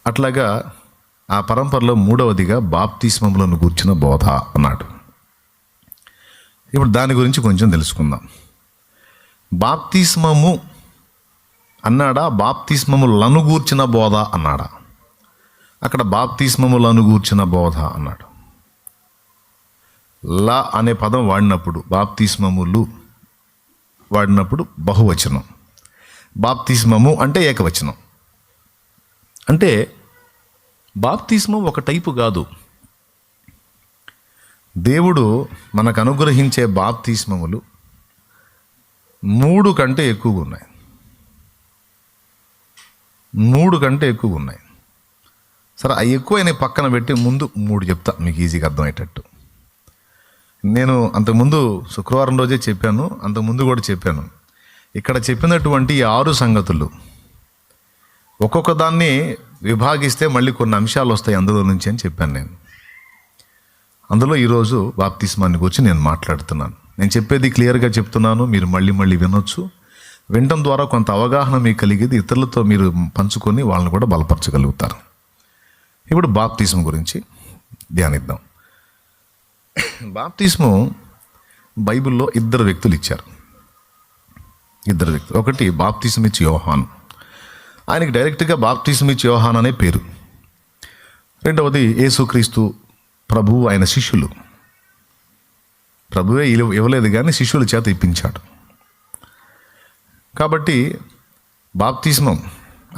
అట్లాగా ఆ పరంపరలో మూడవదిగా బాప్తిస్మములను గూర్చిన బోధ అన్నాడు. ఇప్పుడు దాని గురించి కొంచెం తెలుసుకుందాం. బాప్తిస్మము అన్నాడా, బాప్తిస్మములను గూర్చిన బోధ అన్నాడా? అక్కడ బాప్తిస్మములను గూర్చిన బోధ అన్నాడు. లా అనే పదం వాడినప్పుడు, బాప్తిస్మములు వాడినప్పుడు బహువచనం, బాప్తిస్మము అంటే ఏకవచనం. అంటే బాప్తిస్మం ఒక టైపు కాదు. దేవుడు మనకు అనుగ్రహించే బాప్తిస్మములు 3 కంటే ఎక్కువగా ఉన్నాయి. 3 కంటే ఎక్కువగా ఉన్నాయి. సరే, అవి ఎక్కువైనా పక్కన పెట్టి ముందు 3 చెప్తా, మీకు ఈజీగా అర్థమయ్యేటట్టు. నేను అంతకుముందు శుక్రవారం రోజే చెప్పాను, అంతకుముందు కూడా చెప్పాను. ఇక్కడ చెప్పినటువంటి 6 సంగతులు ఒక్కొక్క దాన్ని విభాగిస్తే మళ్ళీ కొన్ని అంశాలు వస్తాయి అందులో నుంచి అని చెప్పాను నేను. అందులో ఈరోజు బాప్తిస్మాన్ని గురించి నేను మాట్లాడుతున్నాను. నేను చెప్పేది క్లియర్గా చెప్తున్నాను, మీరు మళ్ళీ మళ్ళీ వినొచ్చు. వినడం ద్వారా కొంత అవగాహన మీకు కలిగేది, ఇతరులతో మీరు పంచుకొని వాళ్ళని కూడా బలపరచగలుగుతారు. ఇప్పుడు బాప్తిస్మం గురించి ధ్యానిద్దాం. బాప్తిస్మం బైబిల్లో 2 వ్యక్తులు ఇచ్చారు. 2 వ్యక్తులు. ఒకటి బాప్తిస్మం ఇచ్చి యోహాను, ఆయనకి డైరెక్ట్గా బాప్తిస్మం ఇచ్చి యోహాన్ అనే పేరు. రెండవది యేసుక్రీస్తు ప్రభువు, ఆయన శిష్యులు. ప్రభువే ఇవ్వలేదు కానీ శిష్యుల చేత ఇప్పించాడు. కాబట్టి బాప్తిస్మం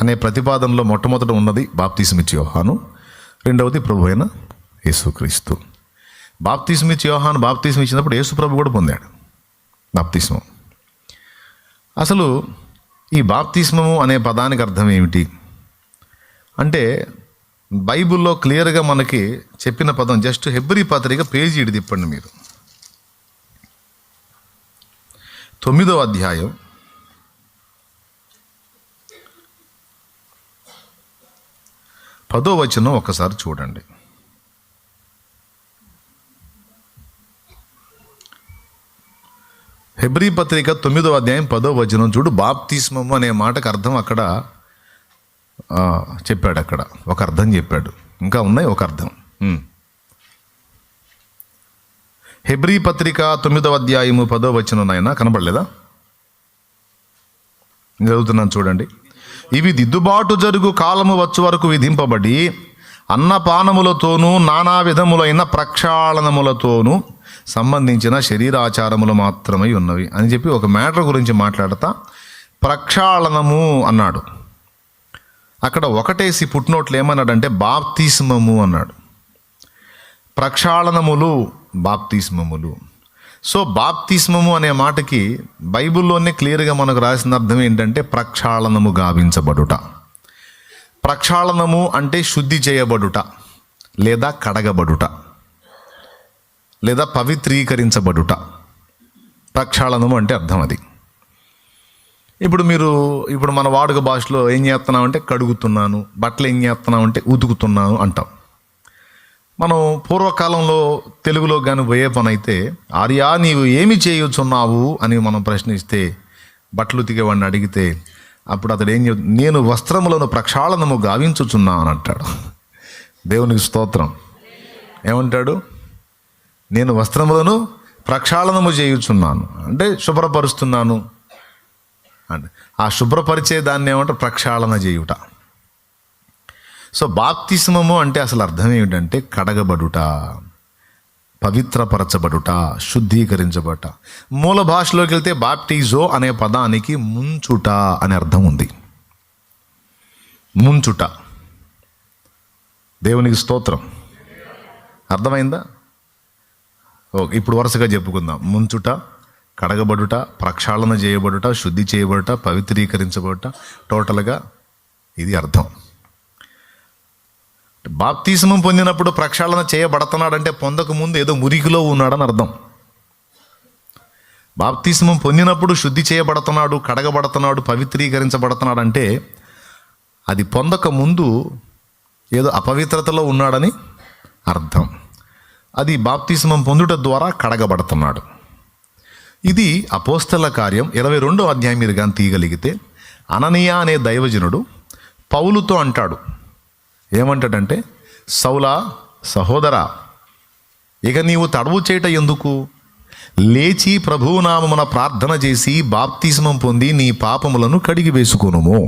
అనే ప్రతిపాదనలో మొట్టమొదట ఉన్నది బాప్తిస్మం ఇచ్చి యోహాను, రెండవది ప్రభు అయిన యేసుక్రీస్తు. బాప్తిస్మం ఇచ్చి యోహాను బాప్తిస్మం ఇచ్చినప్పుడు యేసు ప్రభు కూడా పొందాడు బాప్తిస్మం. అసలు ఈ బాప్తిస్మము అనే పదానికి అర్థం ఏమిటి అంటే, బైబిల్లో క్లియర్గా మనకి చెప్పిన పదం, జస్ట్ హెబ్రీ పత్రిక పేజీ ఇడి తిప్పండి మీరు. 9వ అధ్యాయం 10వ వచనం ఒకసారి చూడండి. హెబ్రీ పత్రిక 9వ అధ్యాయం 10వ వచనం చూడు. బాప్తిస్మము అనే మాటకు అర్థం అక్కడ చెప్పాడు. అక్కడ ఒక అర్థం చెప్పాడు, ఇంకా ఉన్నాయి ఒక అర్థం. హెబ్రీ పత్రిక 9వ అధ్యాయము 10వ వచనం నాయన కనబడలేదా? చదువుతున్నాను చూడండి. ఇవి దిద్దుబాటు జరుగు కాలము వచ్చు వరకు విధింపబడి అన్నపానములతోనూ నానా విధములైన ప్రక్షాళనములతోనూ సంబంధించిన శరీరాచారములు మాత్రమే ఉన్నవి అని చెప్పి ఒక మ్యాటర్ గురించి మాట్లాడతా ప్రక్షాళనము అన్నాడు. అక్కడ ఒకటేసి పుట్నోట్లు ఏమన్నాడంటే బాప్తిస్మము అన్నాడు. ప్రక్షాళనములు, బాప్తిస్మములు. సో బాప్తిస్మము అనే మాటకి బైబిల్లోనే క్లియర్గా మనకు రాసిన అర్థం ఏంటంటే ప్రక్షాళనము గావించబడుట. ప్రక్షాళనము అంటే శుద్ధి చేయబడుట, లేదా కడగబడుట, లేదా పవిత్రీకరించబడుట. ప్రక్షాళనము అంటే అర్థం అది. ఇప్పుడు మన వాడుక భాషలో ఏం చేస్తున్నామంటే కడుగుతున్నాను, బట్టలు ఏం చేస్తున్నామంటే ఉతుకుతున్నాను అంటాం. మనం పూర్వకాలంలో తెలుగులో కానీ పోయే పని అయితే, ఆర్యా నీవు ఏమి చేయొచ్చున్నావు అని మనం ప్రశ్నిస్తే, బట్టలు ఉతికేవాడిని అడిగితే అప్పుడు అతడు ఏం చెప్తాడు, నేను వస్త్రములను ప్రక్షాళనము గావించుచున్నా అని అంటాడు. దేవునికి స్తోత్రం. ఏమంటాడు? నేను వస్త్రములను ప్రక్షాళనము చేయుచున్నాను అంటే శుభ్రపరుస్తున్నాను అంటే, ఆ శుభ్రపరిచే దాన్ని ఏమంటారు? ప్రక్షాళన చేయుట. సో బాప్తిస్మము అంటే అసలు అర్థం ఏమిటంటే కడగబడుట, పవిత్రపరచబడుట, శుద్ధీకరించబడుట. మూల భాషలోకి వెళ్తే బాప్టిజో అనే పదానికి ముంచుట అనే అర్థం ఉంది. ముంచుట. దేవునికి స్తోత్రం. అర్థమైందా? ఓకే, ఇప్పుడు వరుసగా చెప్పుకుందాం. ముంచుట, కడగబడుట, ప్రక్షాళన చేయబడుట, శుద్ధి చేయబడుట, పవిత్రీకరించబడుట. టోటల్గా ఇది అర్థం. బాప్తిస్మం పొందినప్పుడు ప్రక్షాళన చేయబడుతున్నాడంటే పొందక ముందు ఏదో మురికిలో ఉన్నాడని అర్థం. బాప్తిస్మం పొందినప్పుడు శుద్ధి చేయబడుతున్నాడు, కడగబడుతున్నాడు, పవిత్రీకరించబడుతున్నాడు అంటే అది పొందక ముందు ఏదో అపవిత్రతలో ఉన్నాడని అర్థం. అది బాప్తిస్మం పొందుట ద్వారా కడగబడుతున్నాడు. ఇది అపోస్తల కార్యం 22వ అధ్యాయం మీరు కానీ తీయగలిగితే, అననీయ అనే దైవజనుడు పౌలుతో అంటాడు, ఏమంటాడంటే, సౌలా సహోదరా, ఇక నీవు తడవు చేయట ఎందుకు? లేచి ప్రభువు నామమున ప్రార్థన చేసి బాప్తిస్మం పొంది నీ పాపములను కడిగి వేసుకొనుము.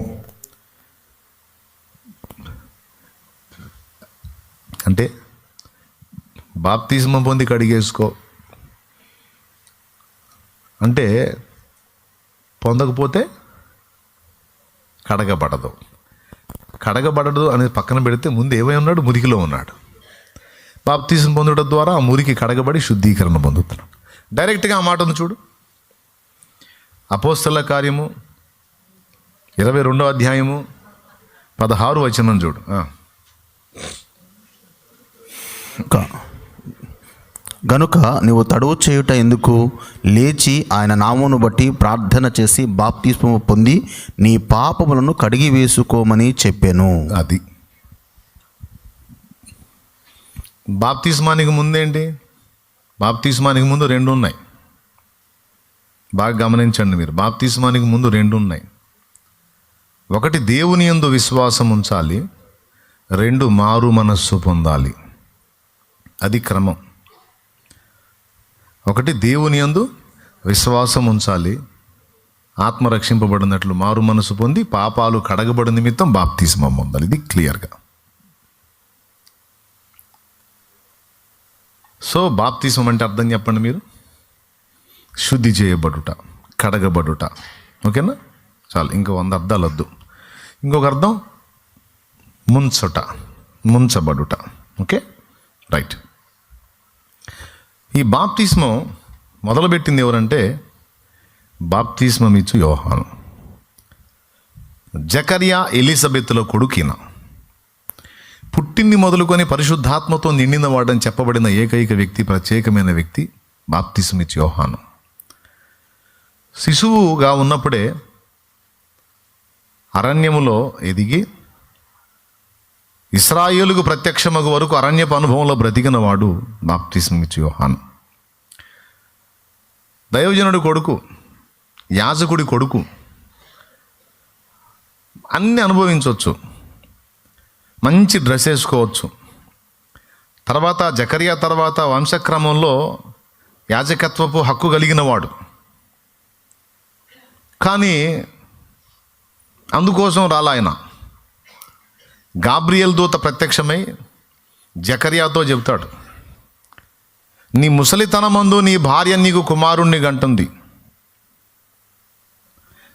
అంటే బాప్తిస్మం పొంది కడిగేసుకో అంటే పొందకపోతే కడగబడదు. కడగబడదు అనేది పక్కన పెడితే ముందు ఏమై ఉన్నాడు? మురికిలో ఉన్నాడు. బాప్తిజం పొందడం ద్వారా ఆ మురికి కడగబడి శుద్ధీకరణ పొందుతున్నాడు. డైరెక్ట్గా ఆ మాట ఉంది చూడు. అపోస్తల కార్యము 22వ అధ్యాయము 16వ వచనం చూడు. గనుక నీవు తడువు చేయుట ఎందుకు? లేచి ఆయన నామమును బట్టి ప్రార్థన చేసి బాప్తిస్మము పొంది నీ పాపములను కడిగి వేసుకోమని చెప్పాను. అది బాప్తిస్మానికి ముందేంటి? బాప్తిస్మానికి ముందు 2 ఉన్నాయి. బాగా గమనించండి మీరు. బాప్తిస్మానికి ముందు 2 ఉన్నాయి. ఒకటి దేవుని యందు విశ్వాసం ఉంచాలి, 2 మారు మనస్సు పొందాలి. అది క్రమం. ఒకటి దేవుని యందు విశ్వాసం ఉంచాలి, ఆత్మ రక్షింపబడినట్లు మారు మనసు పొంది పాపాలు కడగబడి నిమిత్తం బాప్తిస్మం పొందాలి. ఇది క్లియర్గా. సో బాప్తిస్మం అంటే అర్థం చెప్పండి మీరు. శుద్ధి చేయబడుట, కడగబడుట. ఓకేనా? చాలు, ఇంకో 100 అర్థాలు వద్దు. ఇంకొక అర్థం ముంచట, ముంచబడుట. Okay, right. ఈ బాప్తిస్మం మొదలుపెట్టింది ఎవరంటే బాప్తిస్మం ఇచ్చు యోహాను. జకర్యా ఎలిజబెత్ల కొడుకిన. పుట్టింది మొదలుకొని పరిశుద్ధాత్మతో నిండిన వాడని చెప్పబడిన ఏకైక వ్యక్తి, ప్రత్యేకమైన వ్యక్తి బాప్తిస్మం ఇచ్చు యోహాను. శిశువుగా ఉన్నప్పుడే అరణ్యములో ఎదిగి ఇశ్రాయేలుకు ప్రత్యక్షమగు వరకు అరణ్యపు అనుభవంలో బ్రతికిన వాడు బాప్తిస్మం ఇచ్చు యోహాను. దైవజనుడి కొడుకు, యాజకుడి కొడుకు, అన్నీ అనుభవించవచ్చు. మంచి డ్రెస్ వేసుకోవచ్చు. తర్వాత జకర్యా తర్వాత వంశక్రమంలో యాజకత్వపు హక్కు కలిగిన వాడు. కానీ అందుకోసం రాలాయన. గాబ్రియల్ దూత ప్రత్యక్షమై జకర్యాతో చెబుతాడు, నీ ముసలితనమందు నీ భార్య నీకు కుమారుణ్ణి గంటుంది,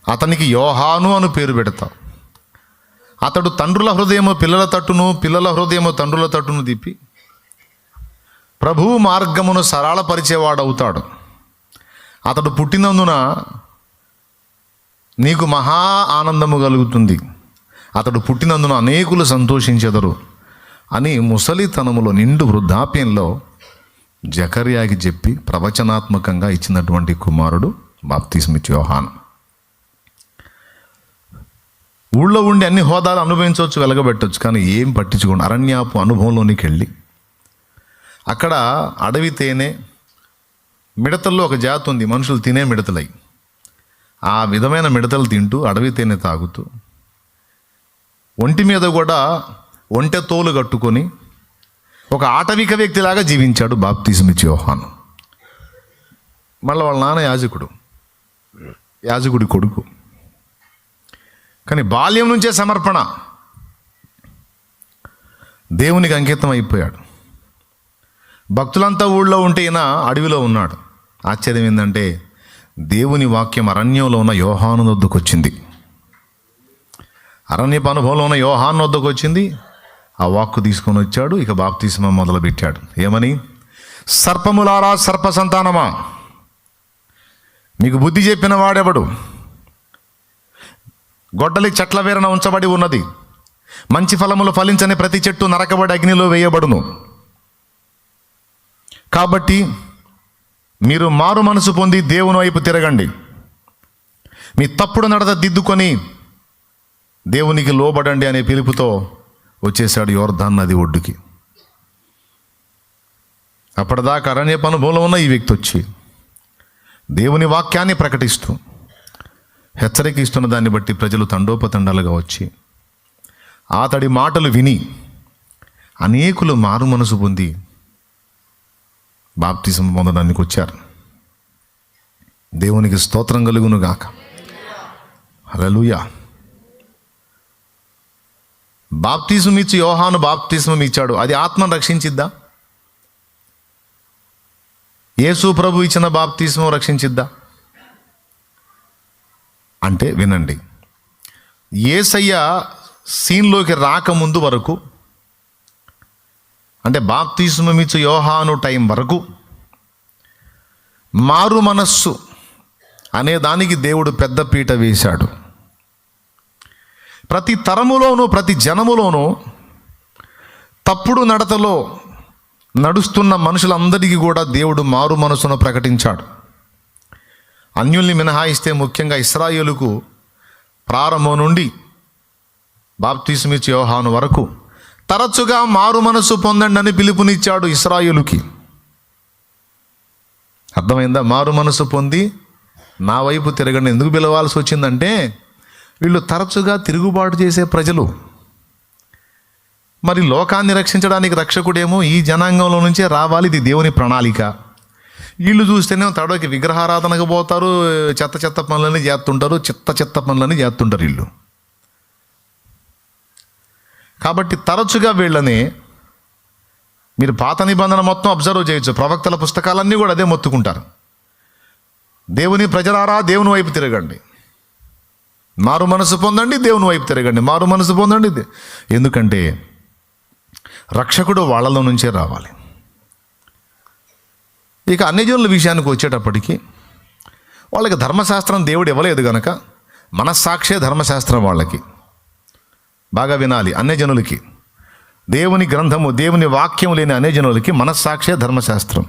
అతనికి యోహాను అని పేరు పెడతావు. అతడు తండ్రుల హృదయము పిల్లల తట్టును, పిల్లల హృదయము తండ్రుల తట్టును తిప్పి ప్రభువు మార్గమును సరళపరిచేవాడవుతాడు. అతడు పుట్టినందున నీకు మహా ఆనందము కలుగుతుంది, అతడు పుట్టినందున అనేకులు సంతోషించెదరు అని ముసలితనములో నిండు వృద్ధాప్యంలో జకర్యాకి చెప్పి ప్రవచనాత్మకంగా ఇచ్చినటువంటి కుమారుడు బాప్తిస్మం ఇచ్చు యోహాను. ఊళ్ళో ఉండి అన్ని హోదాలు అనుభవించవచ్చు, వెలగబెట్టవచ్చు, కానీ ఏం పట్టించుకోండి. అరణ్యాపు అనుభవంలోనికి వెళ్ళి అక్కడ అడవి తేనె, మిడతల్లో ఒక జాతి ఉంది, మనుషులు తినే మిడతలై. ఆ విధమైన మిడతలు తింటూ అడవి తేనె తాగుతూ ఒంటి మీద కూడా ఒంటె తోలు కట్టుకొని ఒక ఆటవిక వ్యక్తిలాగా జీవించాడు బాప్తిస్మం ఇచ్చు యోహాను. మళ్ళీ వాళ్ళ నాన్న యాజకుడు, యాజకుడి కొడుకు. కానీ బాల్యం నుంచే సమర్పణ, దేవునికి అంకితం అయిపోయాడు. భక్తులంతా ఊళ్ళో ఉంటే ఈయన అడవిలో ఉన్నాడు. ఆశ్చర్యం ఏంటంటే దేవుని వాక్యం అరణ్యంలో ఉన్న యోహాను వద్దకు వచ్చింది. అరణ్యపు అనుభవంలో ఉన్న యోహాను వద్దకు వచ్చింది. ఆ వాక్కు తీసుకొని వచ్చాడు. ఇక బాప్తిస్మం మొదలుపెట్టాడు. ఏమని? సర్పములారా, సర్ప సంతానమా, మీకు బుద్ధి చెప్పిన వాడెవడు? గొడ్డలి చెట్ల వేరన ఉంచబడి ఉన్నది, మంచి ఫలములు ఫలించని ప్రతి చెట్టు నరకబడి అగ్నిలో వేయబడును. కాబట్టి మీరు మారు మనసు పొంది దేవుని వైపు తిరగండి, మీ తప్పుడు నడత దిద్దుకొని దేవునికి లోబడండి అనే పిలుపుతో వచ్చేసాడు యోర్దాను నది ఒడ్డుకి. అప్పటిదాకా అరణ్యపు అనుభవంలో ఉన్న ఈ వ్యక్తి వచ్చి దేవుని వాక్యాన్ని ప్రకటిస్తూ హెచ్చరిక ఇస్తున్న దాన్ని బట్టి ప్రజలు తండోపతండాలుగా వచ్చి అతడి మాటలు విని అనేకులు మారు మనసు పొంది బాప్తిసం పొందడానికి వచ్చారు. దేవునికి స్తోత్రం కలుగును గాక. హల్లెలూయా. బాప్తిసం ఇచ్చి యోహాను బాప్తిసం ఇచ్చాడు. అది ఆత్మను రక్షించిద్దా? యేసు ప్రభు ఇచ్చిన బాప్తిసం రక్షించిద్దా అంటే వినండి, యేసయ్య సీన్లోకి రాకముందు వరకు, అంటే బాప్తిసం ఇచ్చు యోహాను టైం వరకు మారు మనస్సు అనే దానికి దేవుడు పెద్ద పీట వేశాడు. ప్రతి తరములోనూ ప్రతి జనములోనూ తప్పుడు నడతలో నడుస్తున్న మనుషులందరికీ కూడా దేవుడు మారు మనసును ప్రకటించాడు. అన్యుల్ని మినహాయిస్తే ముఖ్యంగా ఇశ్రాయేలుకు ప్రారంభం నుండి బాప్తిసం ఇచ్చే యోహాను వరకు తరచుగా మారు మనసు పొందండి అని పిలుపునిచ్చాడు ఇశ్రాయేలుకి. అర్థమైందా? మారు మనసు పొంది నా వైపు తిరగండి ఎందుకు పిలవాల్సి వచ్చిందంటే వీళ్ళు తరచుగా తిరుగుబాటు చేసే ప్రజలు. మరి లోకాన్ని రక్షించడానికి రక్షకుడేమో ఈ జనాంగంలో నుంచే రావాలి, ఇది దేవుని ప్రణాళిక. వీళ్ళు చూస్తేనే తడవకి విగ్రహారాధనకు పోతారు, చెత్త చెత్త పనులని చేస్తుంటారు, చెత్త పనులని చేస్తుంటారు వీళ్ళు. కాబట్టి తరచుగా వీళ్ళని మీరు పాత నిబంధన మొత్తం అబ్జర్వ్ చేయొచ్చు. ప్రవక్తల పుస్తకాలన్నీ కూడా అదే మొత్తుకుంటారు. దేవుని ప్రజలారా దేవుని వైపు తిరగండి, మారు మనసు పొందండి, దేవుని వైపు తిరగండి, మారు మనసు పొందండి. ఎందుకంటే రక్షకుడు వాళ్ళలో నుంచే రావాలి. ఇక అన్యజనుల విషయానికి వచ్చేటప్పటికి వాళ్ళకి ధర్మశాస్త్రం దేవుడు ఇవ్వలేదు కనుక మనస్సాక్షే ధర్మశాస్త్రం వాళ్ళకి. బాగా వినాలి, అన్యజనులకి దేవుని గ్రంథము దేవుని వాక్యం లేని అన్యజనులకి మనస్సాక్షే ధర్మశాస్త్రం.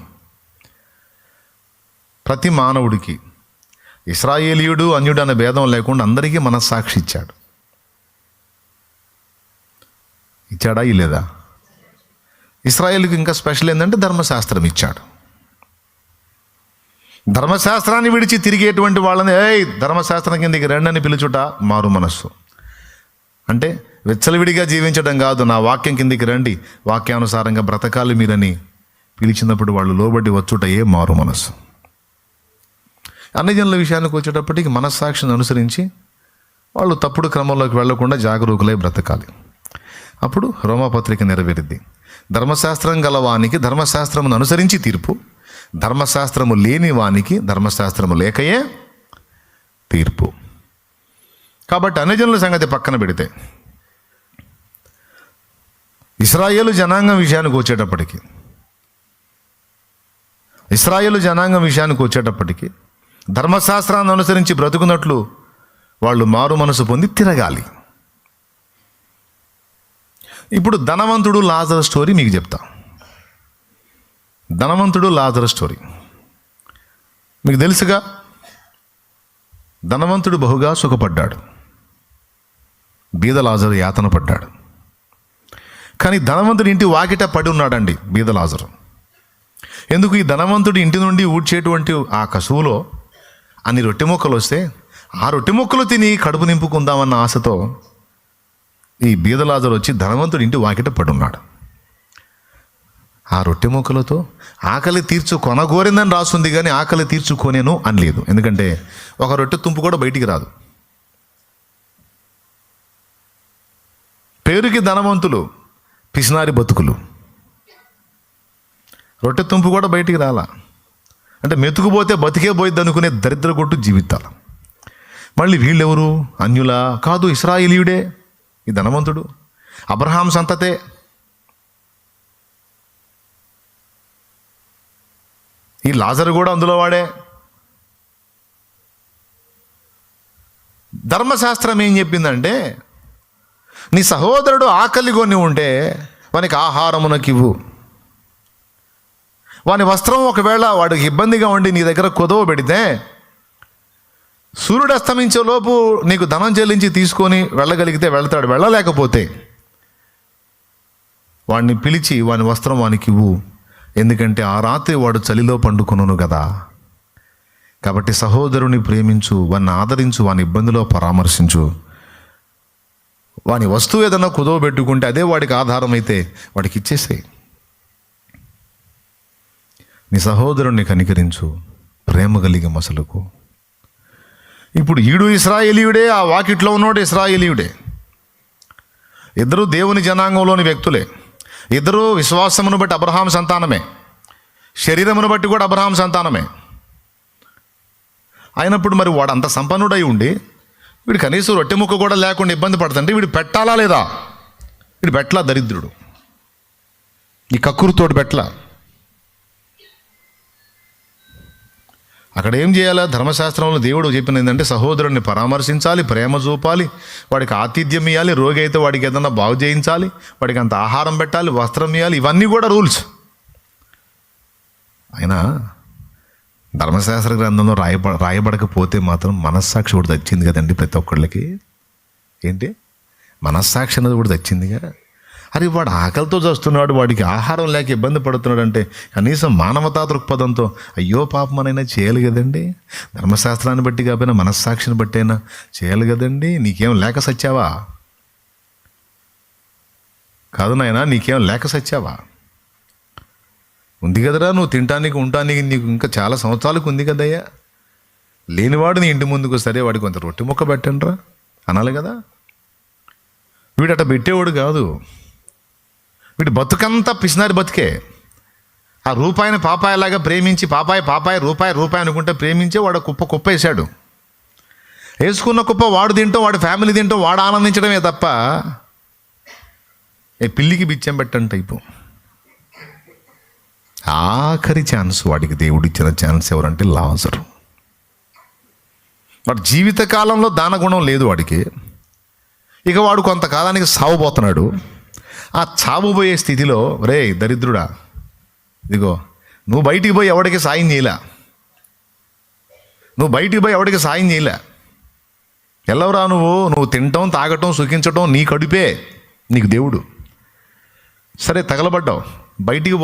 ప్రతి మానవుడికి ఇశ్రాయేలీయుడు అన్యుడు అనే భేదం లేకుండా అందరికీ మనస్సాక్షి ఇచ్చాడు. ఇచ్చాడా లేదా? ఇశ్రాయేలుకి ఇంకా స్పెషల్ ఏంటంటే ధర్మశాస్త్రం ఇచ్చాడు. ధర్మశాస్త్రాన్ని విడిచి తిరిగేటువంటి వాళ్ళని ధర్మశాస్త్రం కిందకి రండి అని పిలుచుట మారు మనస్సు. అంటే విచ్చలవిడిగా జీవించడం కాదు, నా వాక్యం కిందికి రండి, వాక్యానుసారంగా బ్రతకాలి మీరని పిలిచినప్పుడు వాళ్ళు లోబడి వచ్చుట మారు మనస్సు. అన్యజనుల విషయానికి వచ్చేటప్పటికి మనస్సాక్షిని అనుసరించి వాళ్ళు తప్పుడు క్రమంలోకి వెళ్లకుండా జాగరూకులై బ్రతకాలి. అప్పుడు రోమాపత్రిక నెరవేరిద్ది. ధర్మశాస్త్రం గలవానికి ధర్మశాస్త్రమును అనుసరించి తీర్పు, ధర్మశాస్త్రము లేని వానికి ధర్మశాస్త్రము లేకయే తీర్పు. కాబట్టి అన్యజనుల సంగతి పక్కన పెడితే ఇశ్రాయేలు జనాంగం విషయానికి వచ్చేటప్పటికి ధర్మశాస్త్రాన్ని అనుసరించి బ్రతుకున్నట్లు వాళ్ళు మారు మనసు పొంది తిరగాలి. ఇప్పుడు ధనవంతుడు లాజరు స్టోరీ మీకు చెప్తా. ధనవంతుడు లాజరు స్టోరీ మీకు తెలుసుగా. ధనవంతుడు బహుగా సుఖపడ్డాడు, బీద లాజరు యాతన పడ్డాడు. కానీ ధనవంతుడి ఇంటి వాకిట పడి ఉన్నాడండి బీద లాజరు. ఎందుకు? ఈ ధనవంతుడి ఇంటి నుండి ఊడ్చేటువంటి ఆ కసువులో అన్ని రొట్టె ముక్కలు వస్తే ఆ రొట్టె ముక్కలు తిని కడుపు నింపుకుందామన్న ఆశతో ఈ బీద లాజరు వచ్చి ధనవంతుడి ఇంటి వాకిట పడున్నాడు. ఆ రొట్టె ముక్కలతో ఆకలి కొనగోరిందని రాస్తుంది, కానీ ఆకలి తీర్చుకోనేను అని లేదు. ఎందుకంటే ఒక రొట్టె తుంపు కూడా బయటికి రాదు. పేరుకి ధనవంతులు, పిసినారి బతుకులు. రొట్టె తుంపు కూడా బయటికి రాలా. అంటే మెతుకుపోతే బతికే పోయిద్ది అనుకునే దరిద్ర కొట్టు జీవితాలు. మళ్ళీ వీళ్ళెవరు? అన్యులా? కాదు, ఇశ్రాయేలీయుడే ఈ ధనవంతుడు, అబ్రహాం సంతతే. ఈ లాజరు కూడా అందులో వాడే. ధర్మశాస్త్రం ఏం చెప్పిందంటే, నీ సహోదరుడు ఆకలి కొని ఉంటే వానికి ఆహారమునకివ్వు. వాని వస్త్రం ఒకవేళ వాడికి ఇబ్బందిగా ఉండి నీ దగ్గర కొదవ పెడితే సూర్యుడు అస్తమించే లోపు నీకు ధనం చెల్లించి తీసుకొని వెళ్ళగలిగితే వెళ్తాడు. వెళ్ళలేకపోతే వాడిని పిలిచి వాని వస్త్రం వానికి ఇవ్వు. ఎందుకంటే ఆ రాత్రి వాడు చలిలో పండుకొనును కదా. కాబట్టి సహోదరుని ప్రేమించు, వాడిని ఆదరించు, వాని ఇబ్బందిలో పరామర్శించు. వాని వస్తువు ఏదన్నా కుదవ పెట్టుకుంటే అదే వాడికి ఆధారం అయితే వాడికి ఇచ్చేసేయి. నీ సహోదరుణ్ణి కనికరించు, ప్రేమ కలిగి మసలుకు. ఇప్పుడు ఈడు ఇశ్రాయేలీయుడే, ఆ వాకిట్లో ఉన్నోడు ఇశ్రాయేలీయుడే. ఇద్దరు దేవుని జనాంగంలోని వ్యక్తులే. ఇద్దరు విశ్వాసమును బట్టి అబ్రహాం సంతానమే, శరీరమును బట్టి కూడా అబ్రహాం సంతానమే. అయినప్పుడు మరి వాడు అంత సంపన్నుడై ఉండి వీడు కనీసం రొట్టె ముక్క కూడా లేకుండా ఇబ్బంది పడుతుంటే వీడు పెట్టాలా లేదా? వీడు పెట్టలా, దరిద్రుడు. ఈ కక్కురుతోడు పెట్టలా. అక్కడ ఏం చేయాలా? ధర్మశాస్త్రంలో దేవుడు చెప్పింది ఏంటంటే సహోదరుడిని పరామర్శించాలి, ప్రేమ చూపాలి, వాడికి ఆతిథ్యం ఇవ్వాలి, రోగి అయితే వాడికి ఏదన్నా బాగు చేయించాలి, వాడికి అంత ఆహారం పెట్టాలి, వస్త్రం ఇవ్వాలి. ఇవన్నీ కూడా రూల్స్. అయినా ధర్మశాస్త్ర గ్రంథంలో రాయబడకపోతే మాత్రం మనస్సాక్షి కూడా తెచ్చింది కదండి ప్రతి ఒక్కళ్ళకి. ఏంటి మనస్సాక్షి అన్నది కూడా తెచ్చిందిగా. అరే వాడు ఆకలితో చేస్తున్నాడు, వాడికి ఆహారం లేక ఇబ్బంది పడుతున్నాడు అంటే కనీసం మానవతా దృక్పథంతో అయ్యో పాపమనైనా చేయాలి కదండి. ధర్మశాస్త్రాన్ని బట్టి కాకపోయినా మనస్సాక్షిని బట్టి అయినా చేయాలి కదండి. నీకేం లేక సచ్చావా? కాదు నాయనా, నీకేం లేక సచ్చావా? ఉంది కదరా, నువ్వు తినటానికి ఉండటానికి నీకు ఇంకా చాలా సంవత్సరాలకు ఉంది కదయ్యా. లేనివాడు నీ ఇంటి ముందుకు సరే వాడికి కొంత రొట్టె ముక్క పెట్టండిరా అనాలి కదా. వీడు అట్ట పెట్టేవాడు కాదు. వీడు బతుకంతా పిసినారి బతికే. ఆ రూపాయిని పాపాయలాగా ప్రేమించి పాపాయి రూపాయి అనుకుంటే ప్రేమించే వాడు కుప్ప వేశాడు. వేసుకున్న కుప్ప వాడు తింటాం, వాడు ఫ్యామిలీ తింటాం, వాడు ఆనందించడమే తప్ప పిల్లికి బిచ్చం పెట్టండి టైపు. ఆఖరి ఛాన్స్ వాడికి దేవుడిచ్చిన ఛాన్స్ ఎవరంటే లాజరు. వాడు జీవితకాలంలో దానగుణం లేదు వాడికి. ఇక వాడు కొంతకాలానికి సావుపోతున్నాడు. ఆ చావుపోయే స్థితిలో రే దరిద్రుడా, ఇదిగో నువ్వు బయటికి పోయి ఎవడికి సాయం చేయలే, ఎల్లవరా నువ్వు తినటం తాగటం సుఖించటం నీ కడుపే నీకు దేవుడు. సరే తగలబడ్డావు, బయటికి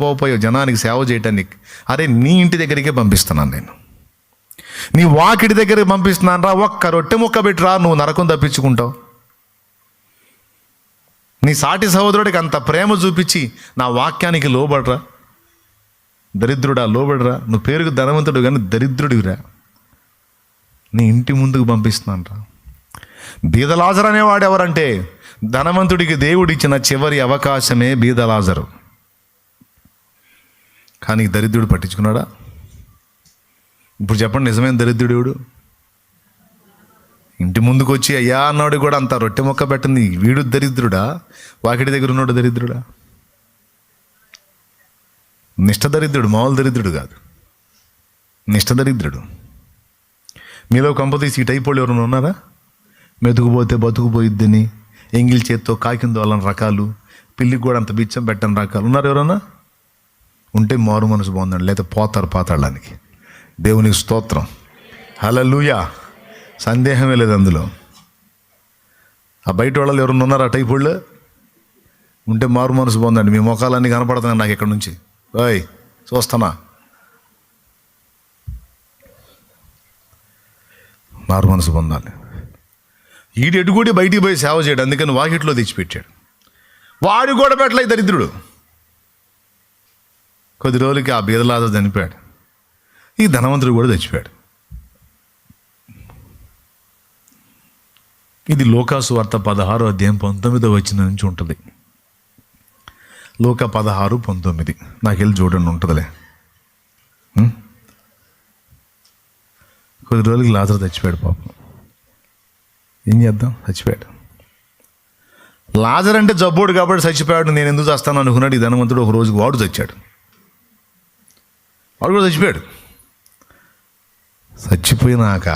పోకపోయావు జనానికి సేవ చేయటానికి. అరే నీ ఇంటి దగ్గరికే పంపిస్తున్నాను నేను, నీ వాకిడి దగ్గరికి పంపిస్తున్నాను రా, ఒక్క రొట్టె ముక్క పెట్టురా, నువ్వు నరకం తప్పించుకుంటావు. నీ సాటి సహోదరుడికి అంత ప్రేమ చూపించి నా వాక్యానికి లోబడరా దరిద్రుడా, లోబడరా. నువ్వు పేరుకు ధనవంతుడు కానీ దరిద్రుడివిరా, నీ ఇంటి ముందుకు పంపిస్తున్నాను రా. బీద లాజరు అనేవాడు ఎవరంటే ధనవంతుడికి దేవుడిచ్చిన చివరి అవకాశమే బీద లాజరు. కానీ దరిద్రుడు పట్టించుకున్నాడా? ఇప్పుడు చెప్పండి, నిజమైన దరిద్రుడు ఇంటి ముందుకు వచ్చి అయ్యా అన్నాడు కూడా అంత రొట్టె మొక్క పెట్టింది. వీడు దరిద్రుడా? వాకిటి దగ్గర ఉన్నాడు దరిద్రుడా? నిష్ఠ దరిద్రుడు, మామూలు దరిద్రుడు కాదు, నిష్ఠ దరిద్రుడు. మీలో కంపతీసి ఈ టైప్ వాళ్ళు ఎవరైనా ఉన్నారా? మెతుకుపోతే బతుకుపోయిద్దని ఎంగిల్ చేత్తో కాకిందో వాళ్ళని రకాలు, పిల్లికి కూడా అంత బిచ్చం పెట్టని రకాలు ఉన్నారు ఎవరన్నా? ఉంటే మారు మనసు బాగుందండి, లేకపోతే పోతారు పాతాళానికి. దేవునికి స్తోత్రం, హల్లెలూయా. సందేహమే లేదు అందులో. ఆ బయట వాళ్ళు ఎవరన్నా ఉన్నారా టైప్ వాళ్ళు? ఉంటే మారు మనసు బాగుందండి. మీ ముఖాలన్నీ కనపడుతున్నాయి నాకు ఇక్కడ నుంచి. ఓయ్ చూస్తానా? మారు మనసు పొందాలి. ఈడెడు కూడా బయటికి పోయి సేవ చేయడు, అందుకని వాకిట్లో తెచ్చిపెట్టాడు. వాడు కూడా పెట్టలే దరిద్రుడు. కొద్ది రోజులకి ఆ బీదలాజరు చనిపోయాడు, ఈ ధనవంతుడు కూడా చచ్చిపోయాడు. ఇది లూకాసు వార్త 16వ అధ్యాయం 19వ వచనం నుంచి ఉంటుంది. లూకా 16:19 నాకు వెళ్ళి చూడండి, ఉంటుందిలే. కొద్ది రోజులకి లాజరు చచ్చిపోయాడు పాపం. ఏం చేద్దాం, చచ్చిపోయాడు. లాజర్ అంటే జబ్బోడు కాబట్టి చచ్చిపోయాడు, నేను ఎందుకు చేస్తాను అనుకున్నాడు ఈ ధనవంతుడు. ఒక రోజుకి వాడు చచ్చాడు, వాడు కూడా చచ్చిపోయాడు. చచ్చిపోయినాక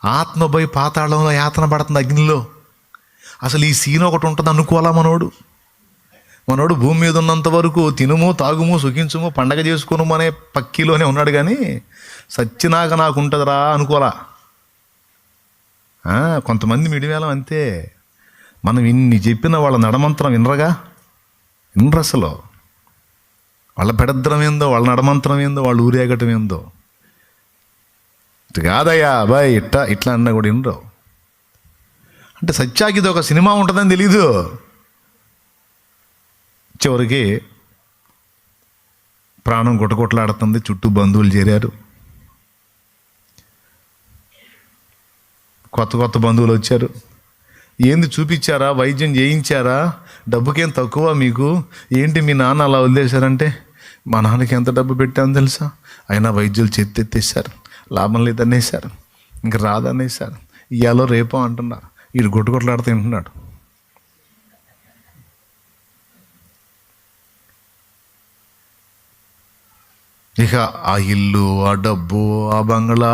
ఆత్మపై పాతాళంలో యాతన పడుతుంది, అగ్నిలో. అసలు ఈ సీన్ ఒకటి ఉంటుంది అనుకోవాలా మనోడు భూమి మీద ఉన్నంత వరకు తినుము తాగుము సుఖించుము పండగ చేసుకును అనే పక్కిలోనే ఉన్నాడు, కానీ సచ్చినాక నాకు ఉంటుందిరా అనుకోలా. కొంతమంది మిడివేళం అంతే. మనం ఇన్ని చెప్పిన వాళ్ళ నడమంత్రం వినరు అసలు. వాళ్ళ పెడద్రం ఏందో, వాళ్ళ నడమంత్రం ఏందో, వాళ్ళ ఊరేగటం ఏందో. కాదయ్యా బాయ్ ఇట్లా అన్నా కూడా వినరు. అంటే సత్యాకి ఇది ఒక సినిమా ఉంటుందని తెలీదు. చివరికి ప్రాణం గుటగుట్లాడుతుంది, చుట్టూ బంధువులు చేరారు, కొత్త కొత్త బంధువులు వచ్చారు. ఏంది చూపించారా, వైద్యం చేయించారా, డబ్బుకేం తక్కువ మీకు, ఏంటి మీ నాన్న అలా వదిలేశారంటే, మా నాన్నకి ఎంత డబ్బు పెట్టామని తెలుసా, అయినా వైద్యులు చేత్తెత్తేసారు, లాభం లేదనేసారు, ఇంక రాదనేసారు, ఇయ్యాలో రేపో అంటున్నారు. వీడు గుట్టగుట్లాడుతూ తింటున్నాడు. ఇక ఆ ఇల్లు, ఆ డబ్బు, ఆ బంగ్లా,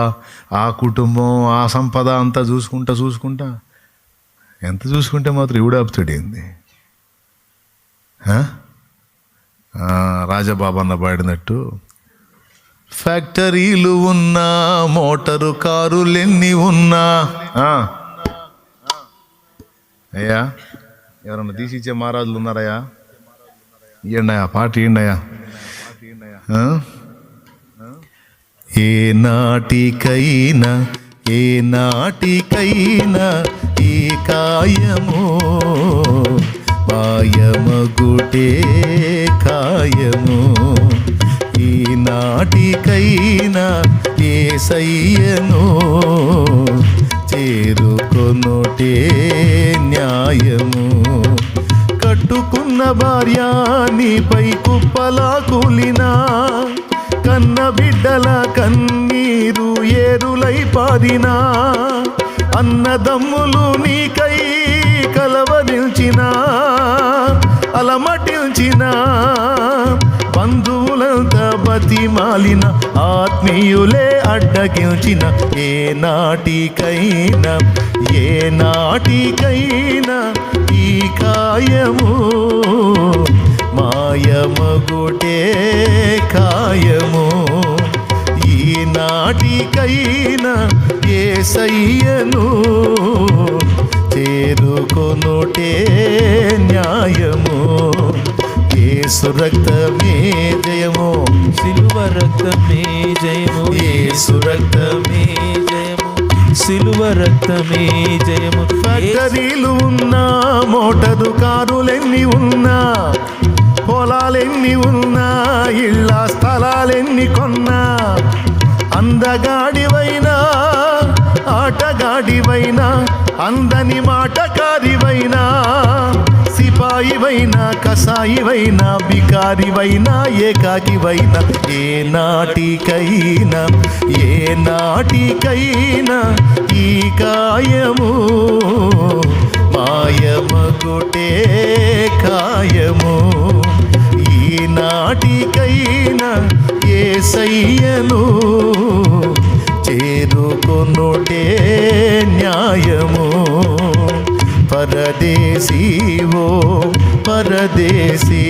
ఆ కుటుంబం, ఆ సంపద అంతా చూసుకుంటా ఎంత చూసుకుంటే మాత్రం ఇవిడాపుతాడేంది. రాజబాబు అన్న పాడినట్టు, ఫ్యాక్టరీలు ఉన్నా, మోటారు కారులెన్ని ఉన్నా. అయ్యా ఎవరన్నా తీసిచ్చే మహారాజులు ఉన్నారయ్యా, ఇయ్యండియా పాట ఇయ్యండియా. ఏ నాటికైనా ఈ కాయము మాయమగుటే కాయము. ఈ నాటికైనా యేసయ్యను చేరుకొనుటే న్యాయము. కట్టుకున్న భార్య నీపై కుప్పలా కూలినా, కన్న బిడ్డల కన్నీరు ఏరులై పారినా, అన్నదమ్ములు నీకై కలవరించినా, అలమటించినా, బంధువులంతా బతిమాలిన, ఆత్మీయులే అడ్డగించిన, ఏ నాటికైనా ఈ కాయము మాయమగుటే కాయము. ఈ నాటికైనా యేసయ్యను చేరుకొనుటే న్యాయము. యేసు రక్తమే జయము, సిలువ రక్తమే జయము, యేసు రక్తమే జయము, సిలువ రక్తమే జయము. ఫ్యాక్టరీలు ఉన్నా, మోటారు కారులెన్ని ఉన్నా, పొలాలెన్ని ఉన్నా, ఇళ్ళ స్థలాలెన్ని కొన్నా, అందగాడివైనా ఆటగాడివైనా, అందని మాటకారివైనా, సిపాయివైనా కసాయివైనా, బికారివైనా ఏకాకివైనా, ఏ నాటికైనా ఈ కాయము మాయమగుటే కాయము. ఈ నాటికైనా యేసయ్యను చేరుకొనుటే న్యాయము. పరదేశీ ఓ పరదేశీ,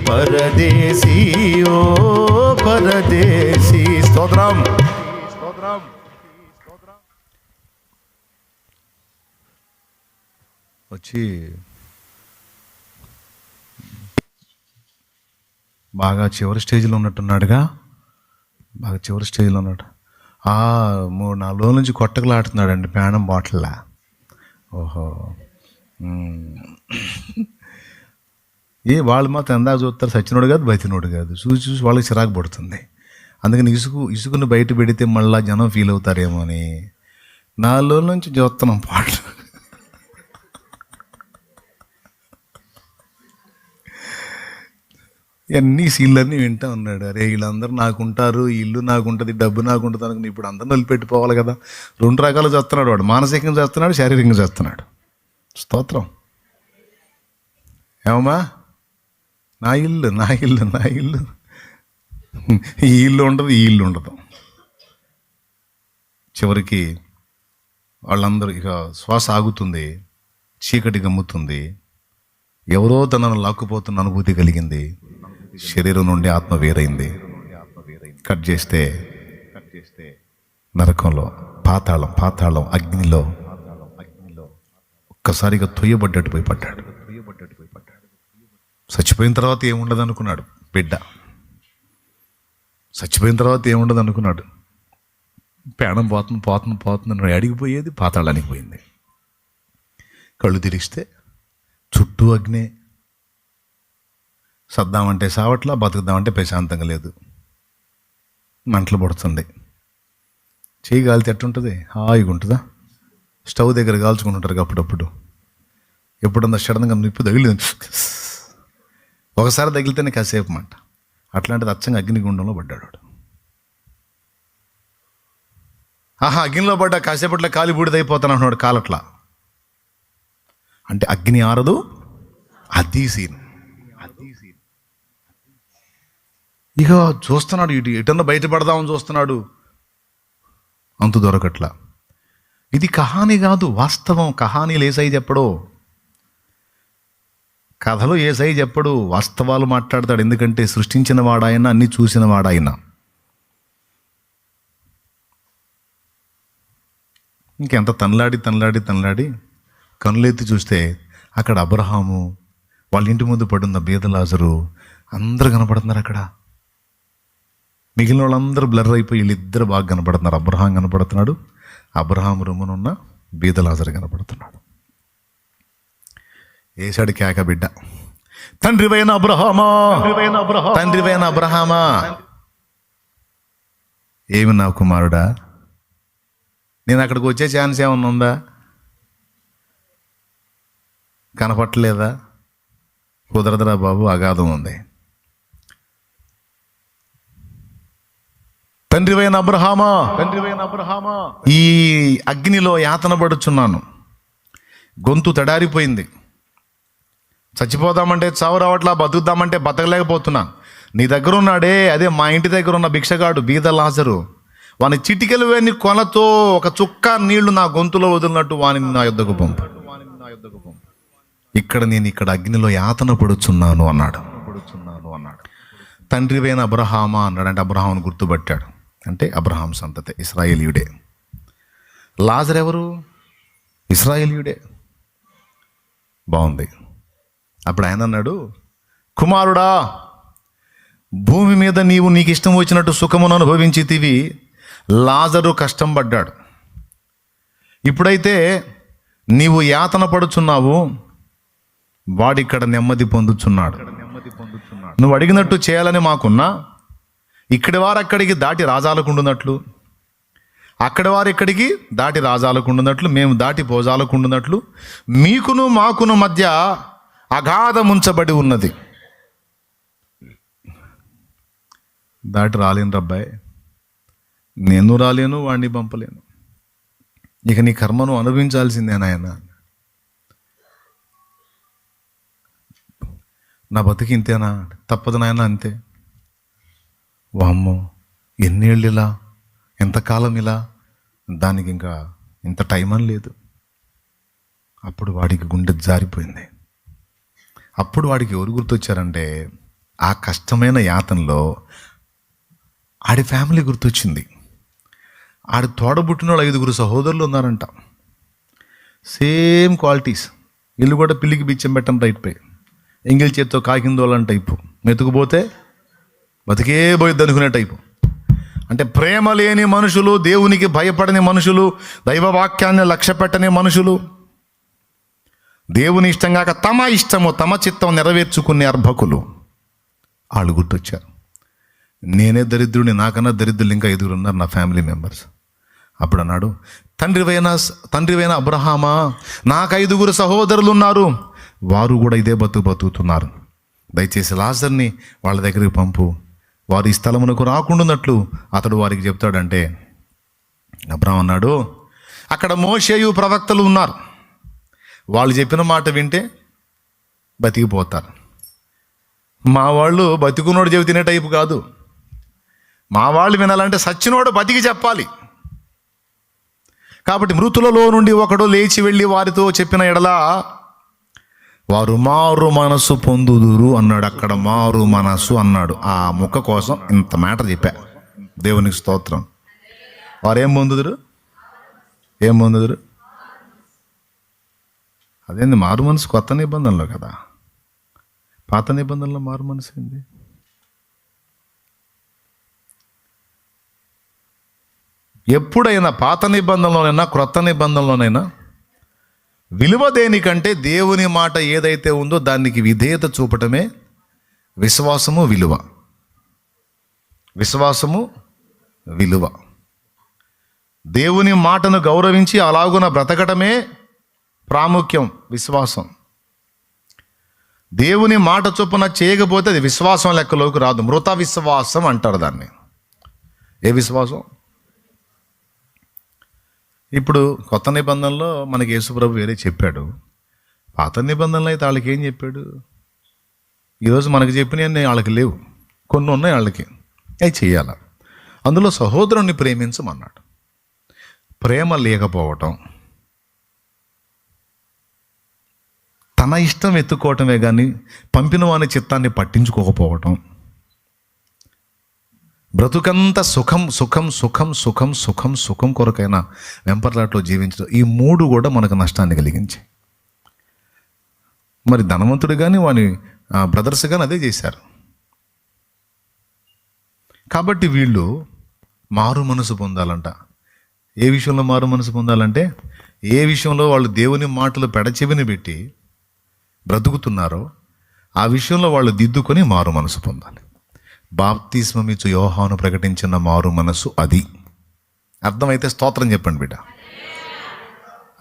పరదేశీ ఓ పరదేశీ. స్తోత్రం. వచ్చి బాగా చివరి స్టేజ్లో ఉన్నట్టున్నాడుగా, బాగా చివరి స్టేజ్లో ఉన్నాడు. 3-4 రోజుల నుంచి కొట్టకలు ఆడుతున్నాడండి ప్రాణం బాటిల్లా. ఓహో, వాళ్ళు మాత్రం ఎందాక చూస్తారు, సచ్చినోడు కాదు బతినోడు కాదు, చూసి వాళ్ళకి చిరాకు పడుతుంది. అందుకని ఇసుకుని బయట పెడితే మళ్ళీ జనం ఫీల్ అవుతారేమో అని 4 రోజుల నుంచి చూస్తున్నాం పాటలు. అన్నీ సీళ్ళన్నీ వింటా ఉన్నాడు. అరే వీళ్ళందరూ నాకుంటారు, ఇల్లు నాకుంటుంది, డబ్బు నాకుంటుంది అనుకుని ఇప్పుడు అందరిని వదిలిపెట్టిపోవాలి కదా. 2 రకాలు చేస్తున్నాడు వాడు, మానసికంగా చేస్తున్నాడు, శారీరకంగా చేస్తున్నాడు. స్తోత్రం. ఏమమ్మా, నా ఇల్లు ఈ ఇల్లు ఉండదు, ఈ ఇల్లు ఉండదు. చివరికి వాళ్ళందరూ ఇక శ్వాస ఆగుతుంది, చీకటి గమ్ముతుంది, ఎవరో తనను లాక్కుపోతున్న అనుభూతి కలిగింది, శరీరం నుండి ఆత్మ వేరైంది. కట్ చేస్తే నరకంలో, పాతాళం అగ్నిలో ఒక్కసారిగా తొయ్యబడ్డట్టు పోయి పడ్డాడు. చచ్చిపోయిన తర్వాత ఏముండదు అనుకున్నాడు బిడ్డ, చచ్చిపోయిన తర్వాత ఏముండదు అనుకున్నాడు. ప్రాణం పోతుంది అడిగిపోయేది పాతాళానికి పోయింది. కళ్ళు తెరిస్తే చుట్టూ అగ్నే. సద్దామంటే సావట్లా, బతుకుదామంటే ప్రశాంతంగా లేదు. మంటలు పడుతుంది. చేయి గాలితే ఎట్టుంటుంది? హాయిగా ఉంటుందా? స్టవ్ దగ్గర కాల్చుకుంటుంటారు అప్పుడప్పుడు. ఎప్పుడన్నా సడన్గా నిప్పు తగిలి ఒకసారి తగిలితేనే కాసేపు మంట. అట్లాంటిది అచ్చంగా అగ్నిగుండంలో పడ్డాడు. అగ్నిలో పడ్డా కాసేపట్లో కాలి బూడిదైపోతాను అంటున్నాడు. కాలట్లా అంటే అగ్ని ఆరదు. అది సీన్. ఇక చూస్తున్నాడు, ఎటన్నా బయటపడదామని చూస్తున్నాడు, అంతు దొరకట్లా. ఇది కహానీ కాదు, వాస్తవం. కహానీలు ఏసై చెప్పడు, కథలో ఏసై చెప్పడు, వాస్తవాలు మాట్లాడతాడు. ఎందుకంటే సృష్టించిన వాడాయన, అన్ని చూసిన వాడాయన. ఇంకెంత తనలాడి కనులెత్తి చూస్తే అక్కడ అబ్రహాము, వాళ్ళ ఇంటి ముందు పడున్న బీద లాజరు, అందరూ కనపడుతున్నారు అక్కడ. మిగిలిన వాళ్ళందరూ బ్లర్ అయిపోయి వీళ్ళిద్దరు బాగా కనపడుతున్నారు. అబ్రహాం కనపడుతున్నాడు, అబ్రహాం రొమ్మునున్న బీద లాజరు కనపడుతున్నాడు. ఏసాడు కేక బిడ్డ, తండ్రివైన అబ్రహామా, తండ్రివైన అబ్రహామా, ఏమి నా కుమారుడా, నేను అక్కడికి వచ్చే ఛాన్స్ ఏమన్నా ఉందా? కనపట్టలేదా? కుదరదురా బాబు, అగాధం ఉంది. తండ్రివైన అబ్రహామా, ఈ అగ్నిలో యాతన పడుచున్నాను, గొంతు తడారిపోయింది, చచ్చిపోదామంటే చావు రావట్లా, బతుకుదామంటే బతకలేకపోతున్నా. నీ దగ్గర ఉన్నాడే, అదే మా ఇంటి దగ్గర ఉన్న భిక్షగాడు బీద లాజరు, వాని చిటికెలు వేని కొనతో ఒక చుక్క నీళ్లు నా గొంతులో వదిలినట్టు వాని నా యొద్దకు పంపు. ఇక్కడ అగ్నిలో యాతన పడుచున్నాను అన్నాడు. తండ్రివైన అబ్రహామా అన్నాడు. అంటే అబ్రహాంను గుర్తుపట్టాడు. అంటే అబ్రహాం సంతతి, ఇశ్రాయేలీయుడే. లాజర్ ఎవరు? ఇశ్రాయేలీయుడే. బాగుంది. అప్పుడు ఆయన అన్నాడు, కుమారుడా, భూమి మీద నీకు ఇష్టం వచ్చినట్టు సుఖమును అనుభవించితివి, లాజరు కష్టం పడ్డాడు. ఇప్పుడైతే నీవు యాతన పడుచున్నావు, వాడిక్కడ నెమ్మది పొందుచున్నాడు. నువ్వు అడిగినట్టు చేయాలని మాకున్నా, ఇక్కడి వారు అక్కడికి దాటి రాజాలకుండునట్లు, అక్కడి వారు ఇక్కడికి దాటి రాజాలకుండునట్లు, మేము దాటి పోజాలకుండునట్లు మీకును మాకును మధ్య అగాధముంచబడి ఉన్నది. దాటి రాలేను రబ్బాయి, నేను రాలేను, వాడిని పంపలేను, ఇక నీ కర్మను అనుభవించాల్సిందే నాయన. నా బతికి ఇంతేనా? తప్పదు నాయన, అంతే. వామ్మో, ఎన్నేళ్ళు ఇలా, ఎంతకాలం ఇలా, దానికి ఇంకా ఇంత టైం అని లేదు. అప్పుడు వాడికి గుండె జారిపోయింది. అప్పుడు వాడికి ఎవరు గుర్తొచ్చారంటే, ఆ కష్టమైన యాతనలో ఆడి ఫ్యామిలీ గుర్తొచ్చింది. ఆడి తోడబుట్టిన వాళ్ళు 5 సహోదరులు ఉన్నారంట, సేమ్ క్వాలిటీస్. వీళ్ళు కూడా పిల్లికి బిచ్చం పెట్టం రైట్ పై, ఎంగిల్ చేత్తో కాకిందోళ్ళని టైపు, మెతుకుపోతే బతికే పోయిద్ది అనుకునే టైపు. అంటే ప్రేమ లేని మనుషులు, దేవునికి భయపడని మనుషులు, దైవవాక్యాన్ని లక్ష్య పెట్టని మనుషులు, దేవుని ఇష్టం కాక తమ ఇష్టము తమ చిత్తం నెరవేర్చుకునే అర్భకులు, వాళ్ళు గుర్తొచ్చారు. నేనే దరిద్రుడిని, నాకన్నా దరిద్రులు ఇంకా 5 ఉన్నారు నా ఫ్యామిలీ మెంబర్స్. అప్పుడు అన్నాడు, తండ్రివైన అబ్రహామా, నాకు 5 సహోదరులు ఉన్నారు, వారు కూడా ఇదే బతుకుతున్నారు. దయచేసి లాజర్ని వాళ్ళ దగ్గరికి పంపు, వారు ఈ స్థలమునకు రాకుండాన్నట్లు అతడు వారికి చెప్తాడంటే, అబ్రహాం అన్నాడు, అక్కడ మోషేయు ప్రవక్తలు ఉన్నారు, వాళ్ళు చెప్పిన మాట వింటే బతికిపోతారు. మా వాళ్ళు బతికునోడు చెబుతున్న టైపు కాదు. మా వాళ్ళు వినాలంటే సచ్చినోడు బతికి చెప్పాలి. కాబట్టి మృతులలో నుండి ఒకడు లేచి వెళ్ళి వారితో చెప్పిన ఎడలా వారు మారు మనసు పొందుదురు అన్నాడు. అక్కడ మారు మనసు అన్నాడు. ఆ ముక్క కోసం ఇంత మ్యాటర్ చెప్పా. దేవునికి స్తోత్రం. వారు ఏం పొందుదురు? అదేంది మారు మనసు? కొత్త నిబంధనలో కదా, పాత నిబంధనలో మారు మనసు ఏంది? ఎప్పుడైనా పాత నిబంధనలోనైనా క్రొత్త నిబంధనలోనైనా విలువ దేనికంటే దేవుని మాట ఏదైతే ఉందో దానికి విధేయత చూపటమే విశ్వాసము, విలువ. విశ్వాసము, విలువ. దేవుని మాటను గౌరవించి అలాగున బ్రతకటమే ప్రాముఖ్యం, విశ్వాసం. దేవుని మాట చొప్పున చేయకపోతే అది విశ్వాసం లెక్కలోకి రాదు. మృత విశ్వాసం అంటారు దాన్ని. ఏ విశ్వాసం? ఇప్పుడు కొత్త నిబంధనలో మనకి యేసుప్రభు వేరే చెప్పాడు. పాత నిబంధనలో అయితే వాళ్ళకి ఏం చెప్పాడు? ఈరోజు మనకు చెప్పినవన్నీ వాళ్ళకి లేవు, కొన్ని ఉన్నాయి వాళ్ళకి, అవి చెయ్యాల. అందులో సహోదరుని ప్రేమించమన్నాడు. ప్రేమ లేకపోవటం, తన ఇష్టం ఎత్తుకోవటమే కానీ పంపిన వాని చిత్తాన్ని పట్టించుకోకపోవటం, బ్రతుకంతా సుఖం సుఖం సుఖం సుఖం సుఖం సుఖం కొరకైనా వెంపర్లాట్లో జీవించడం, ఈ మూడు కూడా మనకు నష్టాన్ని కలిగించాయి. మరి ధనవంతుడు కానీ వాని బ్రదర్స్ కానీ అదే చేశారు. కాబట్టి వీళ్ళు మారు మనసు పొందాలంట. ఏ విషయంలో మారు మనసు పొందాలంటే, ఏ విషయంలో వాళ్ళు దేవుని మాటలు పెడచెవిని పెట్టి బ్రతుకుతున్నారో ఆ విషయంలో వాళ్ళు దిద్దుకొని మారు మనసు పొందాలి. బాప్తిస్మమిచ్చు యోహాను ప్రకటించిన మారు మనసు అది. అర్థమైతే స్తోత్రం చెప్పండి బిడ్డ.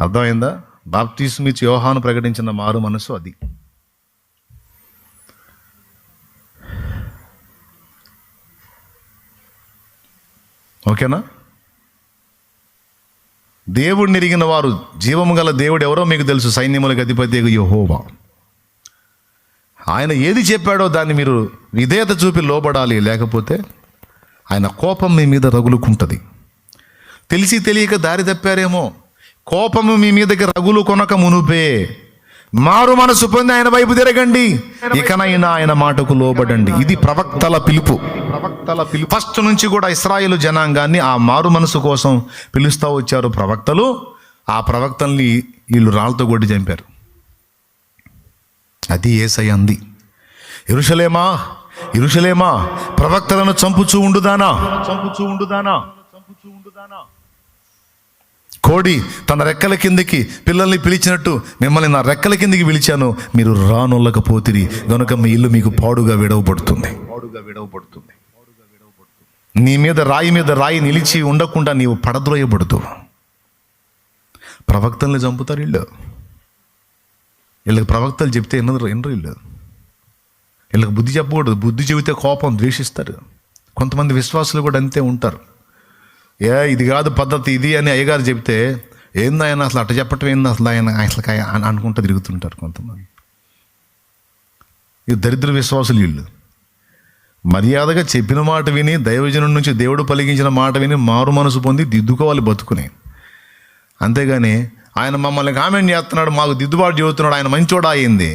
అర్థమైందా? బాప్తిస్మమిచ్చు యోహాను ప్రకటించిన మారు మనసు అది. ఓకేనా? దేవుడిని ఎరిగిన వారు, జీవము గల దేవుడు ఎవరో మీకు తెలుసు, సైన్యములకు అధిపతి యెహోవా. ఆయన ఏది చెప్పాడో దాన్ని మీరు విధేయత చూపి లోబడాలి, లేకపోతే ఆయన కోపం మీ మీద రగులుకుంటుంది. తెలిసి తెలియక దారి తప్పారేమో, కోపము మీ మీదకి రగులు కొనక మునుపే మారు మనసు పొంది ఆయన వైపు తిరగండి, ఇకనైనా ఆయన మాటకు లోబడండి. ఇది ప్రవక్తల పిలుపు. ఫస్ట్ నుంచి కూడా ఇశ్రాయేలు జనాంగాన్ని ఆ మారు మనసు కోసం పిలుస్తూ వచ్చారు ప్రవక్తలు. ఆ ప్రవక్తల్ని వీళ్ళు రాళ్ళతో కొట్టి చంపారు. అది యేసయ్య అంది, యెరూషలేమా యెరూషలేమా, ప్రవక్తలను చంపుచూ ఉండుదానా. కోడి తన రెక్కల కిందికి పిల్లల్ని పిలిచినట్టు మిమ్మల్ని నా రెక్కల కిందికి పిలిచాను, మీరు రానొల్లకపోతిరి గనుక మీ ఇల్లు మీకు పాడుగా విడవబడుతుంది. నీ మీద రాయి నిలిచి ఉండకుండా నీవు పడద్రోయబడుతూ. ప్రవక్తల్ని చంపుతారు వీళ్ళు. వీళ్ళకి ప్రవక్తలు చెప్తే ఎన్నరు వీళ్ళు. వీళ్ళకి బుద్ధి చెప్పకూడదు. బుద్ధి చెబితే కోపం, ద్వేషిస్తారు. కొంతమంది విశ్వాసులు కూడా అంతే ఉంటారు. ఇది కాదు పద్ధతి ఇది అని అయ్యగారు చెప్తే, ఏంది ఆయన అసలు అట్ట చెప్పటం ఏంది అసలు ఆయన అసలు అనుకుంటూ తిరుగుతుంటారు కొంతమంది. ఇది దరిద్ర విశ్వాసులు వీళ్ళు. మర్యాదగా చెప్పిన మాట విని, దైవజనుడి నుంచి దేవుడు పలికించిన మాట విని మారు మనసు పొంది దిద్దుకోవాలి బతుకుని. అంతేగాని ఆయన మమ్మల్ని కామెంట్ చేస్తున్నాడు, మాకు దిద్దుబాటు చెబుతున్నాడు, ఆయన మంచోడా అయింది.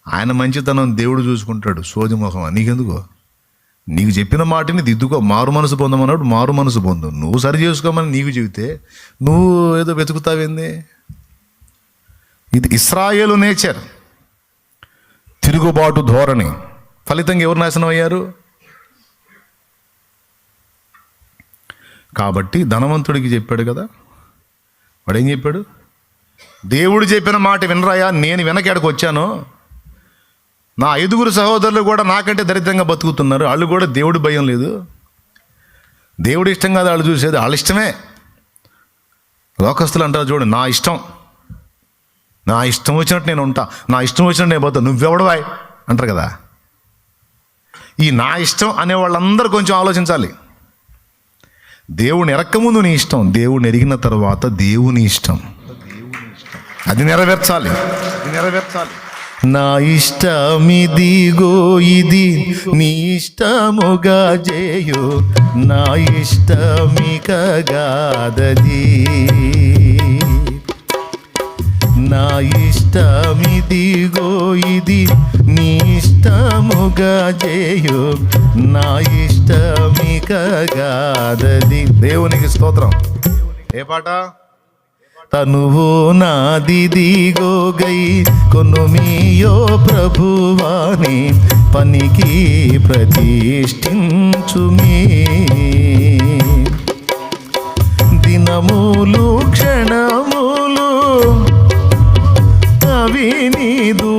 ఆయన మంచితనం దేవుడు చూసుకుంటాడు. సోది మొహం నీకెందుకు? నీకు చెప్పిన మాటని దిద్దుకో, మారు మనసు పొందమన్నాడు, మారు మనసు పొందు. నువ్వు సరి చేసుకోమని నీకు చెబితే నువ్వు ఏదో వెతుకుతావేంది? ఇది ఇశ్రాయేలు నేచర్, తిరుగుబాటు ధోరణి. ఫలితంగా ఎవరు నాశనం అయ్యారు? కాబట్టి ధనవంతుడికి చెప్పాడు కదా, వాడు ఏం చెప్పాడు? దేవుడు చెప్పిన మాట వినరాయా, నేను వెనకాడికి వచ్చాను, నా 5 సహోదరులు కూడా నాకంటే దరిద్రంగా బతుకుతున్నారు, వాళ్ళు కూడా దేవుడి భయం లేదు, దేవుడి ఇష్టం కాదు వాళ్ళు చూసేది, వాళ్ళ ఇష్టమే. లోకస్తులు అంటారు చూడు, నా ఇష్టం వచ్చినట్టు నేను ఉంటా, నా ఇష్టం వచ్చినట్టు నేను పోతా, నువ్వెవడవాయ్ అంటారు కదా. ఈ నా ఇష్టం అనే వాళ్ళందరూ కొంచెం ఆలోచించాలి. దేవుని ఎరక్కముందు నీ ఇష్టం, దేవుని ఎరిగిన తర్వాత దేవుని ఇష్టం, అది నెరవేర్చాలి. నా ఇష్టమిదిగో ఇది నీ ఇష్టముగా చేయు, నా ఇష్టమికగాదది, నా ఇష్టమిదిగో ఇది నీ ఇష్టముగా చేయు, నా ఇష్టమికగాదది. దేవునికి స్తోత్రం. ఏ పాట? తనువు నాదిదిగో గై కొనుమియో ప్రభువాని పనికి ప్రతిష్ఠించుమి, దినములు క్షణములు వినీదు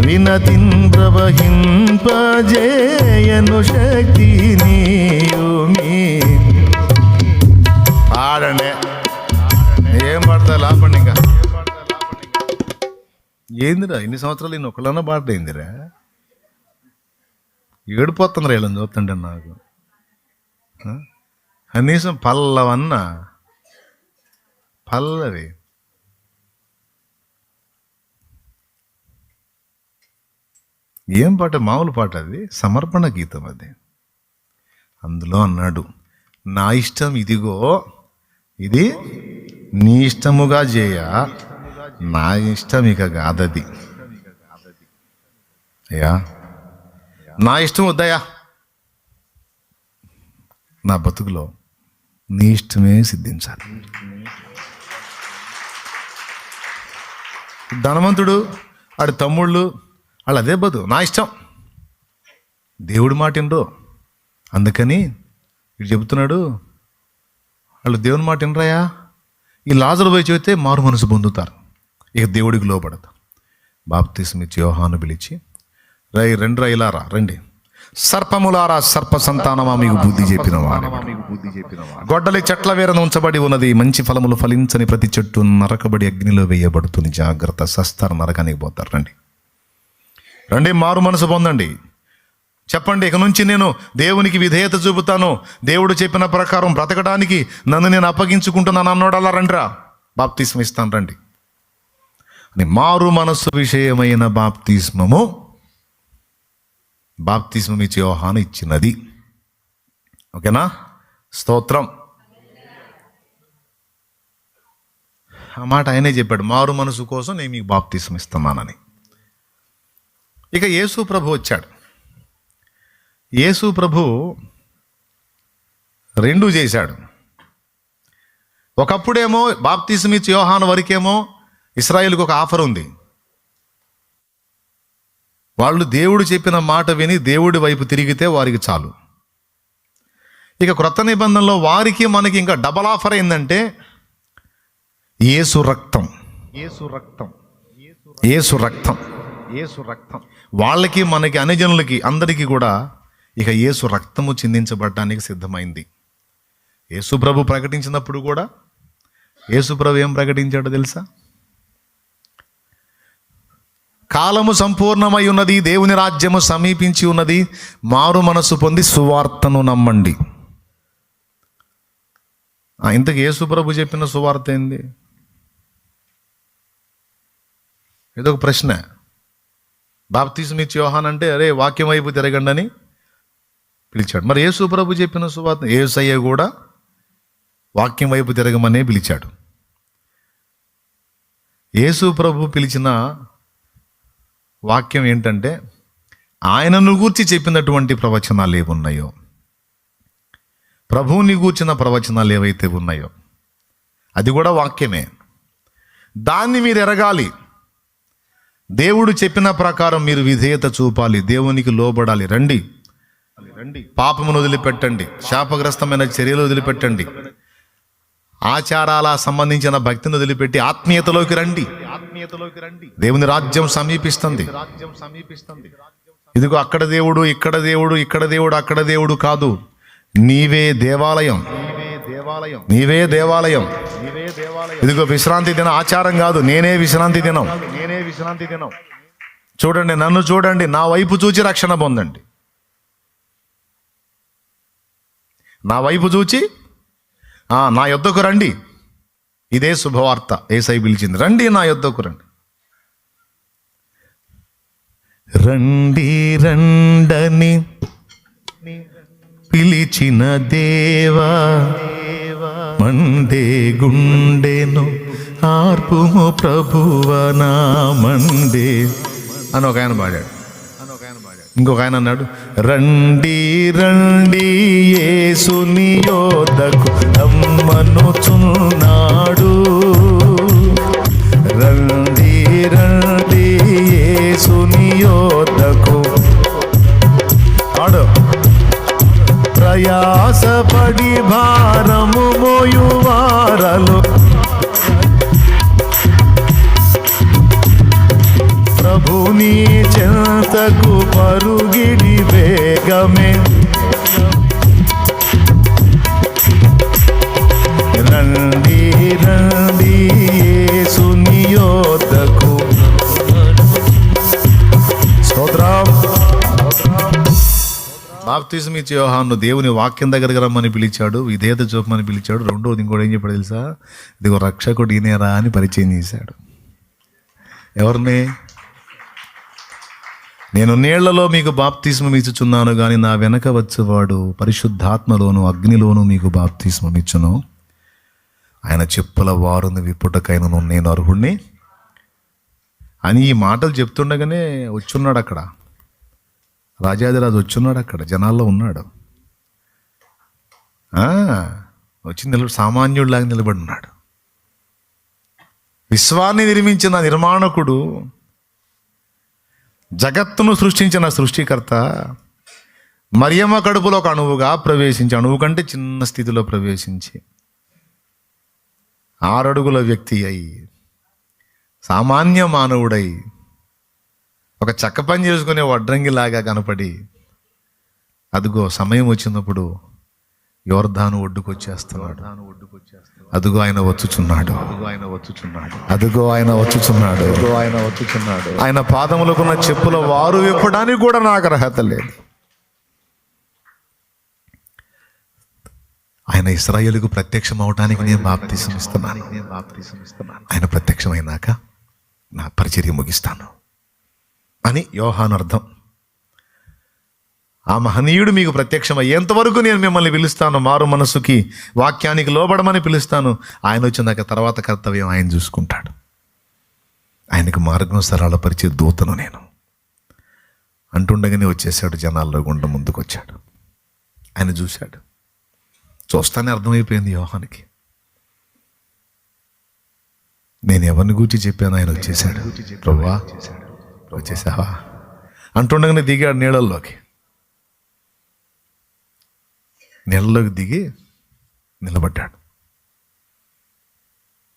వినతిన్ ప్రవహింపజేయను శక్తి నీయుమి. పాడండి, ఏం పాడతా లాపండి. ఇంకా ఏందిరా ఇన్ని సంవత్సరాలు నేను ఒకళ్ళన్నా పాడైందిరా, ఏడిపోతుందిరా వీళ్ళని చూస్తుంటే నాకు. కనీసం పల్లవన్నా పల్లవి ఏం పాట, మామూలు పాట అది, సమర్పణ గీతం అది. అందులో అన్నాడు, నా ఇష్టం ఇదిగో, ఇది నీ ఇష్టముగా చేయ, నా ఇష్టం ఇక కాదది. అయ్యా నా ఇష్టం వద్దయ్యా, నా బతుకులో నీ ఇష్టమే సిద్ధించాలి. ధనవంతుడు ఆడి తమ్ముళ్ళు వాళ్ళు అదే బతుకు, నా ఇష్టం. దేవుడి మాట వినరు, అందుకని ఇటు చెబుతున్నాడు వాళ్ళు దేవుని మాట వినరాయా. ఈ లాజరు పోయి చెబితే మారు మనసు పొందుతారు, ఇక దేవుడికి లోపడతారు. బాప్తిస్మిచ్చి యోహాను పిలిచి, రండి ఇలారా, రండి సర్పములారా, సర్ప సంతానమా మీకు బుద్ధి చెప్పిన గొడ్డలి చెట్ల వేరన ఉంచబడి ఉన్నది, మంచి ఫలములు ఫలించని ప్రతి చెట్టు నరకబడి అగ్నిలో వేయబడుతుంది, జాగ్రత్త, సస్తారు, నరకానికి పోతారు. రండి రండి, మారు మనసు పొందండి. చెప్పండి, ఇక నుంచి నేను దేవునికి విధేయత చూపుతాను, దేవుడు చెప్పిన ప్రకారం బ్రతకడానికి నన్ను నేను అప్పగించుకుంటున్నాను అన్నోడల్లా రండిరా, బాప్తిస్మం ఇస్తాను రండి అని. మారు మనసు విషయమైన బాప్తిస్మము ఇచ్చి యోహాను ఇచ్చినది. ఓకేనా, స్తోత్రం. ఆ మాట ఆయనే చెప్పాడు, మారు మనసు కోసం నేను మీకు బాప్తిస్మం ఇస్తున్నానని. ఇక యేసు ప్రభు వచ్చాడు. యేసు ప్రభు రెండూ చేశాడు. ఒకప్పుడేమో బాప్తిస్మం ఇచ్చి యోహాను వరకేమో ఇశ్రాయేలుకు ఒక ఆఫర్ ఉంది. వాళ్ళు దేవుడు చెప్పిన మాట విని దేవుడి వైపు తిరిగితే వారికి చాలు. ఇక క్రొత్త నిబంధనలో వారికి మనకి ఇంకా డబల్ ఆఫర్ ఏంటంటే యేసు రక్తం. వాళ్ళకి మనకి అన్యజనులకి అందరికీ కూడా ఇక యేసు రక్తము చిందించబడటానికి సిద్ధమైంది. యేసు ప్రభు ప్రకటించినప్పుడు కూడా యేసు ప్రభు ఏం ప్రకటించాడో తెలుసా? కాలము సంపూర్ణమై ఉన్నది, దేవుని రాజ్యము సమీపించి ఉన్నది, మారు మనసు పొంది సువార్తను నమ్మండి. ఇంతకు యేసు ప్రభు చెప్పిన సువార్త ఏంది? ఏదో ఒక ప్రశ్న. బాప్తిస్మం ఇచ్చి యోహాను అంటే అరే వాక్యం వైపు తిరగండి అని పిలిచాడు. మరి యేసు ప్రభు చెప్పిన సువార్త, యేసయ్య కూడా వాక్యం వైపు తిరగమనే పిలిచాడు. యేసు ప్రభు పిలిచిన వాక్యం ఏంటంటే ఆయనను గూర్చి చెప్పినటువంటి ప్రవచనాలు ఏమున్నాయో, ప్రభువుని గూర్చిన ప్రవచనాలు ఏవైతే ఉన్నాయో అది కూడా వాక్యమే. దాన్ని మీరు ఎరగాలి. దేవుడు చెప్పిన ప్రకారం మీరు విధేయత చూపాలి, దేవునికి లోబడాలి. రండి పాపమును వదిలిపెట్టండి, శాపగ్రస్తమైన చర్యలు వదిలిపెట్టండి, ఆచారాల సంబంధించిన భక్తిని వదిలిపెట్టి ఆత్మీయతలోకి రండి. దేవుని రాజ్యం సమీపిస్తుంది. ఇదిగో అక్కడ దేవుడు, ఇక్కడ దేవుడు, ఇక్కడ దేవుడు, అక్కడ దేవుడు కాదు. నీవే దేవాలయం. ఇదిగో విశ్రాంతి దినం ఆచారం కాదు, నేనే విశ్రాంతి దినం. చూడండి, నన్ను చూడండి, నా వైపు చూచి రక్షణ పొందండి. నా వైపు చూచి నా యొద్దకు రండి. ఇదే శుభవార్త. యేసయ్య పిలిచింది, రండి నా యొద్దకు రండి. రండి రండని పిలిచిన దేవా, మండే గుండెను ఆర్పుము ప్రభువనా మండే అని ఒక ఆయన పాడాడు. ఇంకొక ఆయన అన్నాడు, రండి రండి యేసుని యోద్దకు రమ్మనుచున్నాడు. రండి రండి యేసుని యోద్దకు ఆడు ప్రయాసపడి భారము మోయువారలు ప్రభుని చెంతకు పరుగిడి వేగమే రండి రండి యేసుని యొద్దకు. స్తోత్రం. బాప్తిజం ఇచ్చే యోహాను దేవుని వాక్యం దగ్గరకు రమ్మని పిలిచాడు, విధేయత చూపమని పిలిచాడు. రెండోది ఇంకోటి ఏం చెప్పాడు తెలుసా? ఇదిగో రక్షకుడు ఈనేరా అని పరిచయం చేశాడు. ఎవరిని? నేను నీళ్లలో మీకు బాప్తిస్మం ఇచ్చుచున్నాను, కానీ నా వెనక వచ్చేవాడు పరిశుద్ధాత్మలోను అగ్నిలోను మీకు బాప్తిస్మం ఇచ్చును. ఆయన చెప్పుల వారుని విప్పుటకైనను నేను అర్హుణ్ణి అని ఈ మాటలు చెప్తుండగానే వచ్చున్నాడు అక్కడ. రాజాదిరాజు వచ్చున్నాడు అక్కడ, జనాల్లో ఉన్నాడు. వచ్చి సామాన్యుడిలాగా నిలబడి ఉన్నాడు. విశ్వాన్ని నిర్మించిన నిర్మాణకుడు, జగత్తును సృష్టించిన సృష్టికర్త, మరియమ్మ కడుపులో ఒక అణువుగా ప్రవేశించి, అణువు కంటే చిన్న స్థితిలో ప్రవేశించి 6 అడుగుల వ్యక్తి అయి, సామాన్య మానవుడై, ఒక చెక్క పని చేసుకునే వడ్రంగిలాగా కనపడి, అదిగో సమయం వచ్చినప్పుడు యోర్దాను ఒడ్డుకొచ్చేస్తున్నాడు. అదుగో ఆయన వచ్చుచున్నాడు. అదుగో ఆయన వచ్చుచున్నాడు. ఆయన పాదములకున్న చెప్పుల వారు విప్పడానికి కూడా నాకు అర్హత లేదు. ఆయన ఇశ్రాయేలుకు ప్రత్యక్షం అవటానికి నేను బాప్తిసం ఇస్తున్నాను. ఆయన ప్రత్యక్షమైనాక నా పరిచర్య ముగిస్తాను అని యోహాను అర్థం. ఆ మహనీయుడు మీకు ప్రత్యక్షం అయ్యేంతవరకు నేను మిమ్మల్ని పిలుస్తాను, మారు మనసుకి, వాక్యానికి లోబడమని పిలుస్తాను. ఆయన వచ్చినాక తర్వాత కర్తవ్యం ఆయన చూసుకుంటాడు. ఆయనకు మార్గం సరళపరిచే దూతను నేను అంటుండగానే వచ్చేసాడు. జనాల్లో గుండా ముందుకు వచ్చాడు. ఆయన చూశాడు. చూస్తానే అర్థమైపోయింది యోహానికి, నేను ఎవరిని గూర్చి చెప్పాను. ఆయన వచ్చేసాడు. ప్రభువా వచ్చేసావా అంటుండగానే దిగాడు నీళ్ళల్లోకి. నీళ్ళలోకి దిగి నిలబడ్డాడు.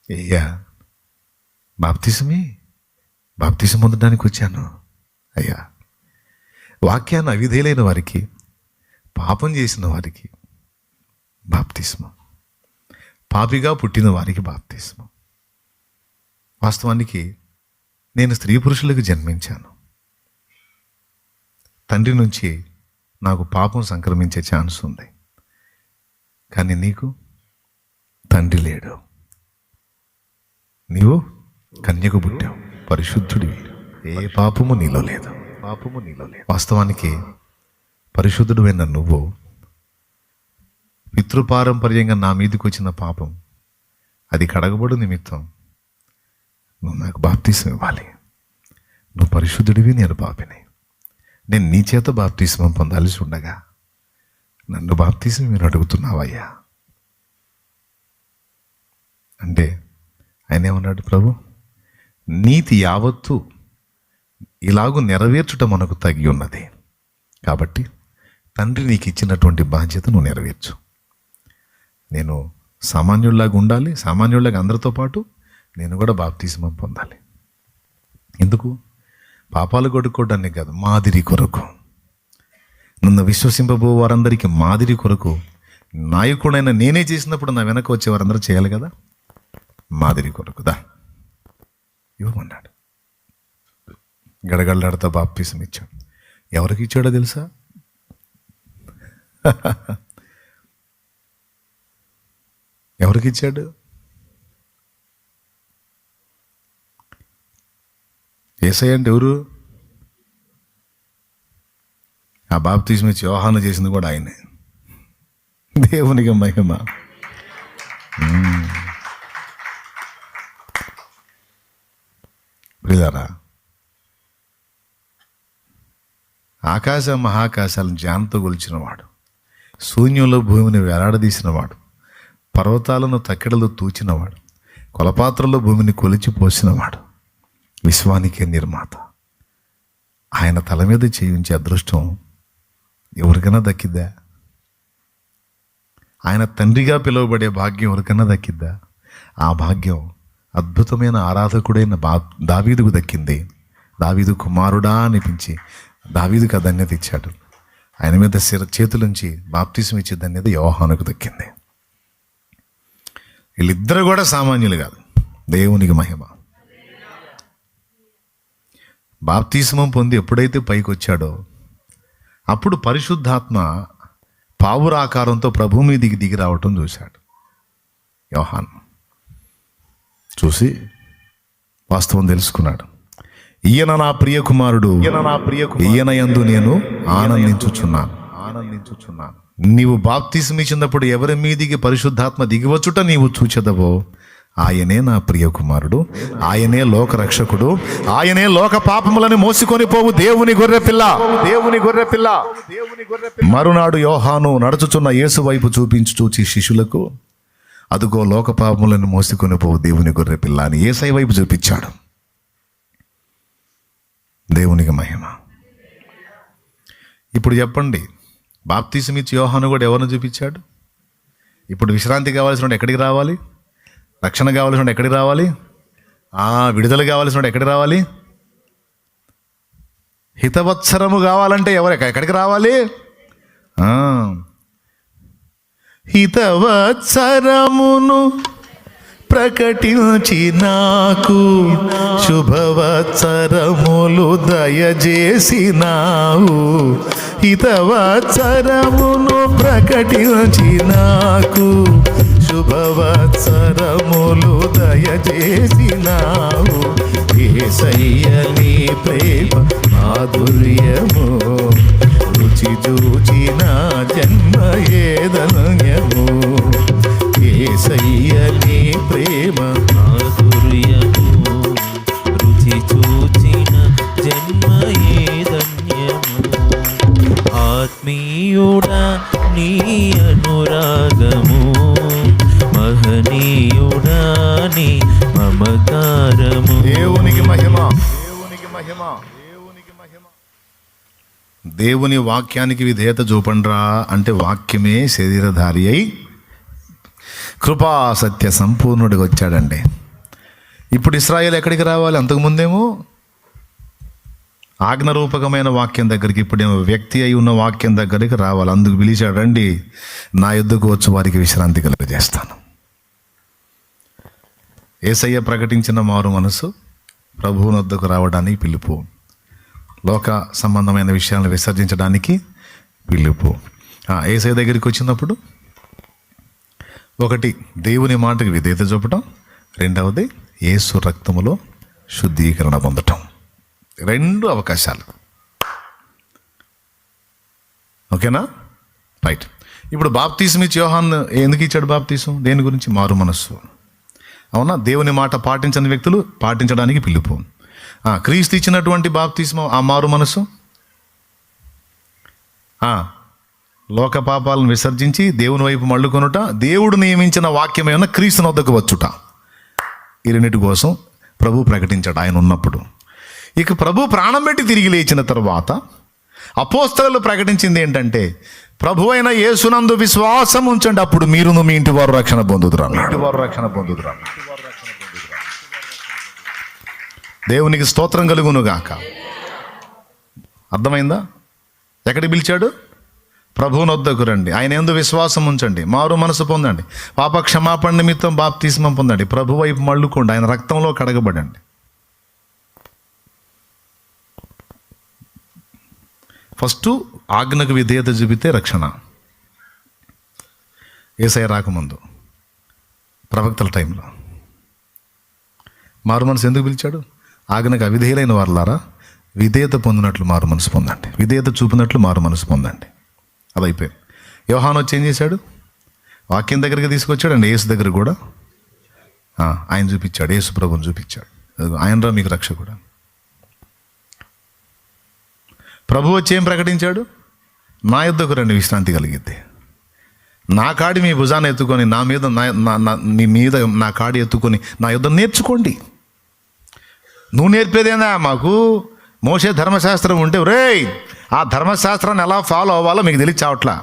అయ్యా, బాప్తిసం పొందడానికి వచ్చాను అయ్యా. వాక్యాన్ని అవిధేయులైన వారికి, పాపం చేసిన వారికి బాప్తిస్మం, పాపిగా పుట్టిన వారికి బాప్తిస్మం. వాస్తవానికి నేను స్త్రీ పురుషులకు జన్మించాను. తండ్రి నుంచి నాకు పాపం సంక్రమించే ఛాన్స్ ఉంది. కానీ నీకు తండ్రి లేడు. నీవు కన్యకు పుట్టావు, పరిశుద్ధుడివి, ఏ పాపము నీలో లేదు. వాస్తవానికి పరిశుద్ధుడు అయిన నువ్వు పితృపారంపర్యంగా నా మీదకి వచ్చిన పాపం, అది కడగబడు నిమిత్తం నువ్వు నాకు బాప్తిసం ఇవ్వాలి. నువ్వు పరిశుద్ధుడివి, నేను పాపిని. నేను నీ చేత బాప్తిస్మం పొందాల్సి ఉండగా నన్ను బాప్తిసం మీరు అడుగుతున్నావయ్యా అంటే ఆయన ఏమన్నాడు? ప్రభు, నీతి యావత్తు ఇలాగూ నెరవేర్చుట మనకు తగి ఉన్నది. కాబట్టి తండ్రి నీకు ఇచ్చినటువంటి బాధ్యత నువ్వు నెరవేర్చు. నేను సామాన్యుల్లాగా ఉండాలి, సామాన్యుల్లాగా అందరితో పాటు నేను కూడా బాప్తిస్మం పొందాలి. ఎందుకు? పాపాలు కొడుకోవడానికి కాదు, మాదిరి కొరకు. నన్ను విశ్వసింపబో వారందరికీ మాదిరి కొరకు. నాయకుడైన నేనే చేసినప్పుడు నా వెనక వచ్చే వారందరూ చేయాలి కదా, మాదిరి కొరకు. దా ఇవ్వమన్నాడు. గడగడలాడుతా బాప్తిసం ఇచ్చాడు. ఎవరికి ఇచ్చాడో తెలుసా? ఎవరికి ఇచ్చాడు? యేసయ్య అంటే ఎవరు? ఆ బాప్తిసం ఇచ్చి యోహాను చేసింది కూడా ఆయనే. దేవునికి మహిమ. ప్రియులారా, ఆకాశ మహాకాశాలను జానతో గొలిచినవాడు, శూన్యంలో భూమిని వేలాడదీసినవాడు, పర్వతాలను తక్కెడలు తూచినవాడు, కొలపాత్రలో భూమిని కొలిచి పోసినవాడు, విశ్వానికే నిర్మాత. ఆయన తల మీద చేయించే అదృష్టం ఎవరికైనా దక్కిద్దా? ఆయన తండ్రిగా పిలువబడే భాగ్యం ఎవరికైనా దక్కిద్దా? ఆ భాగ్యం అద్భుతమైన ఆరాధకుడైన దావీదుకు దక్కింది. దావీదు కుమారుడా అనిపించి దావీదుకు ఆ ధన్యత ఇచ్చాడు. ఆయన మీద చేతులుంచి బాప్తిసం ఇచ్చే ధన్యత యోహానుకు దక్కింది. వీళ్ళిద్దరు కూడా సామాన్యులు కాదు. దేవునికి మహిమ. బాప్తిస్మం పొంది ఎప్పుడైతే పైకి వచ్చాడో అప్పుడు పరిశుద్ధాత్మ పావురాకారంతో ప్రభు మీదికి దిగి రావటం చూశాడు యోహాను. చూసి వాస్తవం తెలుసుకున్నాడు. ఈయన నా ప్రియ కుమారుడు, ఈయన యందు నేను ఆనందించుచున్నాను. నీవు బాప్తిసం ఇచ్చినప్పుడు ఎవరి మీదికి పరిశుద్ధాత్మ దిగివచ్చుట నీవు చూచెదవో ఆయనే నా ప్రియ కుమారుడు, ఆయనే లోక రక్షకుడు, ఆయనే లోక పాపములను మోసుకొని పోవు దేవుని గొర్రె పిల్ల. మరునాడు యోహాను నడుచుచున్న యేసు వైపు చూచి శిష్యులకు, అదుగో లోక పాపములను మోసుకొని పోవు దేవుని గొర్రె పిల్ల అని యేసయ్య వైపు చూపించాడు. దేవునికి మహిమ. ఇప్పుడు చెప్పండి, బాప్తిసం ఇచ్చి యోహాను కూడా ఎవరిని చూపించాడు? ఇప్పుడు విశ్రాంతి కావాల్సిన ఎక్కడికి రావాలి? రక్షణ కావాల్సిన ఎక్కడికి రావాలి? విడుదల కావాల్సిన ఎక్కడికి రావాలి? హితవత్సరము కావాలంటే ఎక్కడికి రావాలి? హితవత్సరమును ప్రకటించి నాకు శుభవత్సరములు దయచేసినావు. హితవత్సరమును ప్రకటించి నాకు శుభవత్సరములు దయచేసినావు. యేసయ్య నీ ప్రేమ మాధుర్యము రుచి చూచిన జన్మ ఏదన్యము. యేసయ్య నీ ప్రేమ మాధుర్యము రుచి చూచిన జన్మ ధన్యము. ఆత్మీయుడా నీ అనురాగము, మహనీయుడా నీ మమకారము. దేవునికి మహిమ. దేవుని వాక్యానికి విధేయత చూపండ్రా అంటే వాక్యమే శరీరధారి అయి కృపా సత్య సంపూర్ణుడిగా వచ్చాడండి. ఇప్పుడు ఇశ్రాయేలు ఎక్కడికి రావాలి? అంతకుముందేమో ఆజ్ఞరూపకమైన వాక్యం దగ్గరికి, ఇప్పుడేమో వ్యక్తి అయి ఉన్న వాక్యం దగ్గరికి రావాలి. అందుకు పిలిచాడండి, నా యుద్ధకు వచ్చి వారికి విశ్రాంతి కలుగజేస్తాను. యేసయ్య ప్రకటించిన మారు మనసు ప్రభువుని వద్దకు రావడానికి పిలుపు, లోక సంబంధమైన విషయాలను విసర్జించడానికి పిలుపు. యేసయ్య దగ్గరికి వచ్చినప్పుడు ఒకటి దేవుని మాటకి విధేయత చూపటం, రెండవది యేసు రక్తములో శుద్ధీకరణ పొందటం. 2 అవకాశాలు. ఓకేనా? రైట్. ఇప్పుడు బాప్తీసం ఇచ్చి యోహాను ఎందుకు ఇచ్చాడు బాప్తీసం? దేని గురించి? మారు మనస్సు. అవునా? దేవుని మాట పాటించని వ్యక్తులు పాటించడానికి పిలుపు. క్రీస్తు ఇచ్చినటువంటి బాప్తీసం ఆ మారు మనస్సు లోక పాపాలను విసర్జించి దేవుని వైపు మళ్ళుకొనుట, దేవుడు నియమించిన వాక్యమైన క్రీస్తుని వద్దకు వచ్చుట. ఈ రెండింటి కోసం ప్రభు ప్రకటించాడు ఆయన ఉన్నప్పుడు. ఇక ప్రభు ప్రాణం పెట్టి తిరిగి లేచిన తర్వాత అపోస్తలులు ప్రకటించింది ఏంటంటే, ప్రభు అయిన యేసునందు విశ్వాసం ఉంచండి, అప్పుడు మీరును మీ ఇంటి వారు రక్షణ పొందుదురు. దేవునికి స్తోత్రం కలుగును గాక. అర్థమైందా? ఎక్కడికి పిలిచాడు? ప్రభువుని వద్దకు రండి, ఆయన యందు విశ్వాసం ఉంచండి, మారు మనసు పొందండి, పాప క్షమాపణ నిమిత్తం బాప్తిస్మం పొందండి, ప్రభు వైపు మళ్ళుకోండి, ఆయన రక్తంలో కడగబడండి. ఫస్ట్ ఆజ్ఞకు విధేయత చూపితే రక్షణ. యేసయ్య రాకముందు ప్రవక్తల టైంలో మారు మనసు ఎందుకు పిలిచాడు? ఆజ్ఞకు అవిధేయులైన వారులారా విధేయత పొందినట్లు మారు మనసు పొందండి, విధేయత చూపినట్లు మారు మనసు పొందండి. అది అయిపోయింది. యోహాను వచ్చి ఏం చేశాడు? వాక్యం దగ్గరికి తీసుకొచ్చాడు అండి. యేసు దగ్గర కూడా ఆయన చూపించాడు, యేసు ప్రభుని చూపించాడు. ఆయనరా మీకు రక్షకుడు. ప్రభు వచ్చి ఏం ప్రకటించాడు? నా యుద్ధకు రండి, విశ్రాంతి కలిగిద్ది. నా కాడి మీ భుజాన్ని ఎత్తుకొని నా మీద మీ మీద నా కాడి ఎత్తుకొని నా యుద్ధం నేర్చుకోండి. నువ్వు నేర్పేదేనా మాకు? మోషే ధర్మశాస్త్రం ఉంటే రేయ్ ఆ ధర్మశాస్త్రాన్ని ఎలా ఫాలో అవ్వాలో మీకు తెలిసి చావట్లా.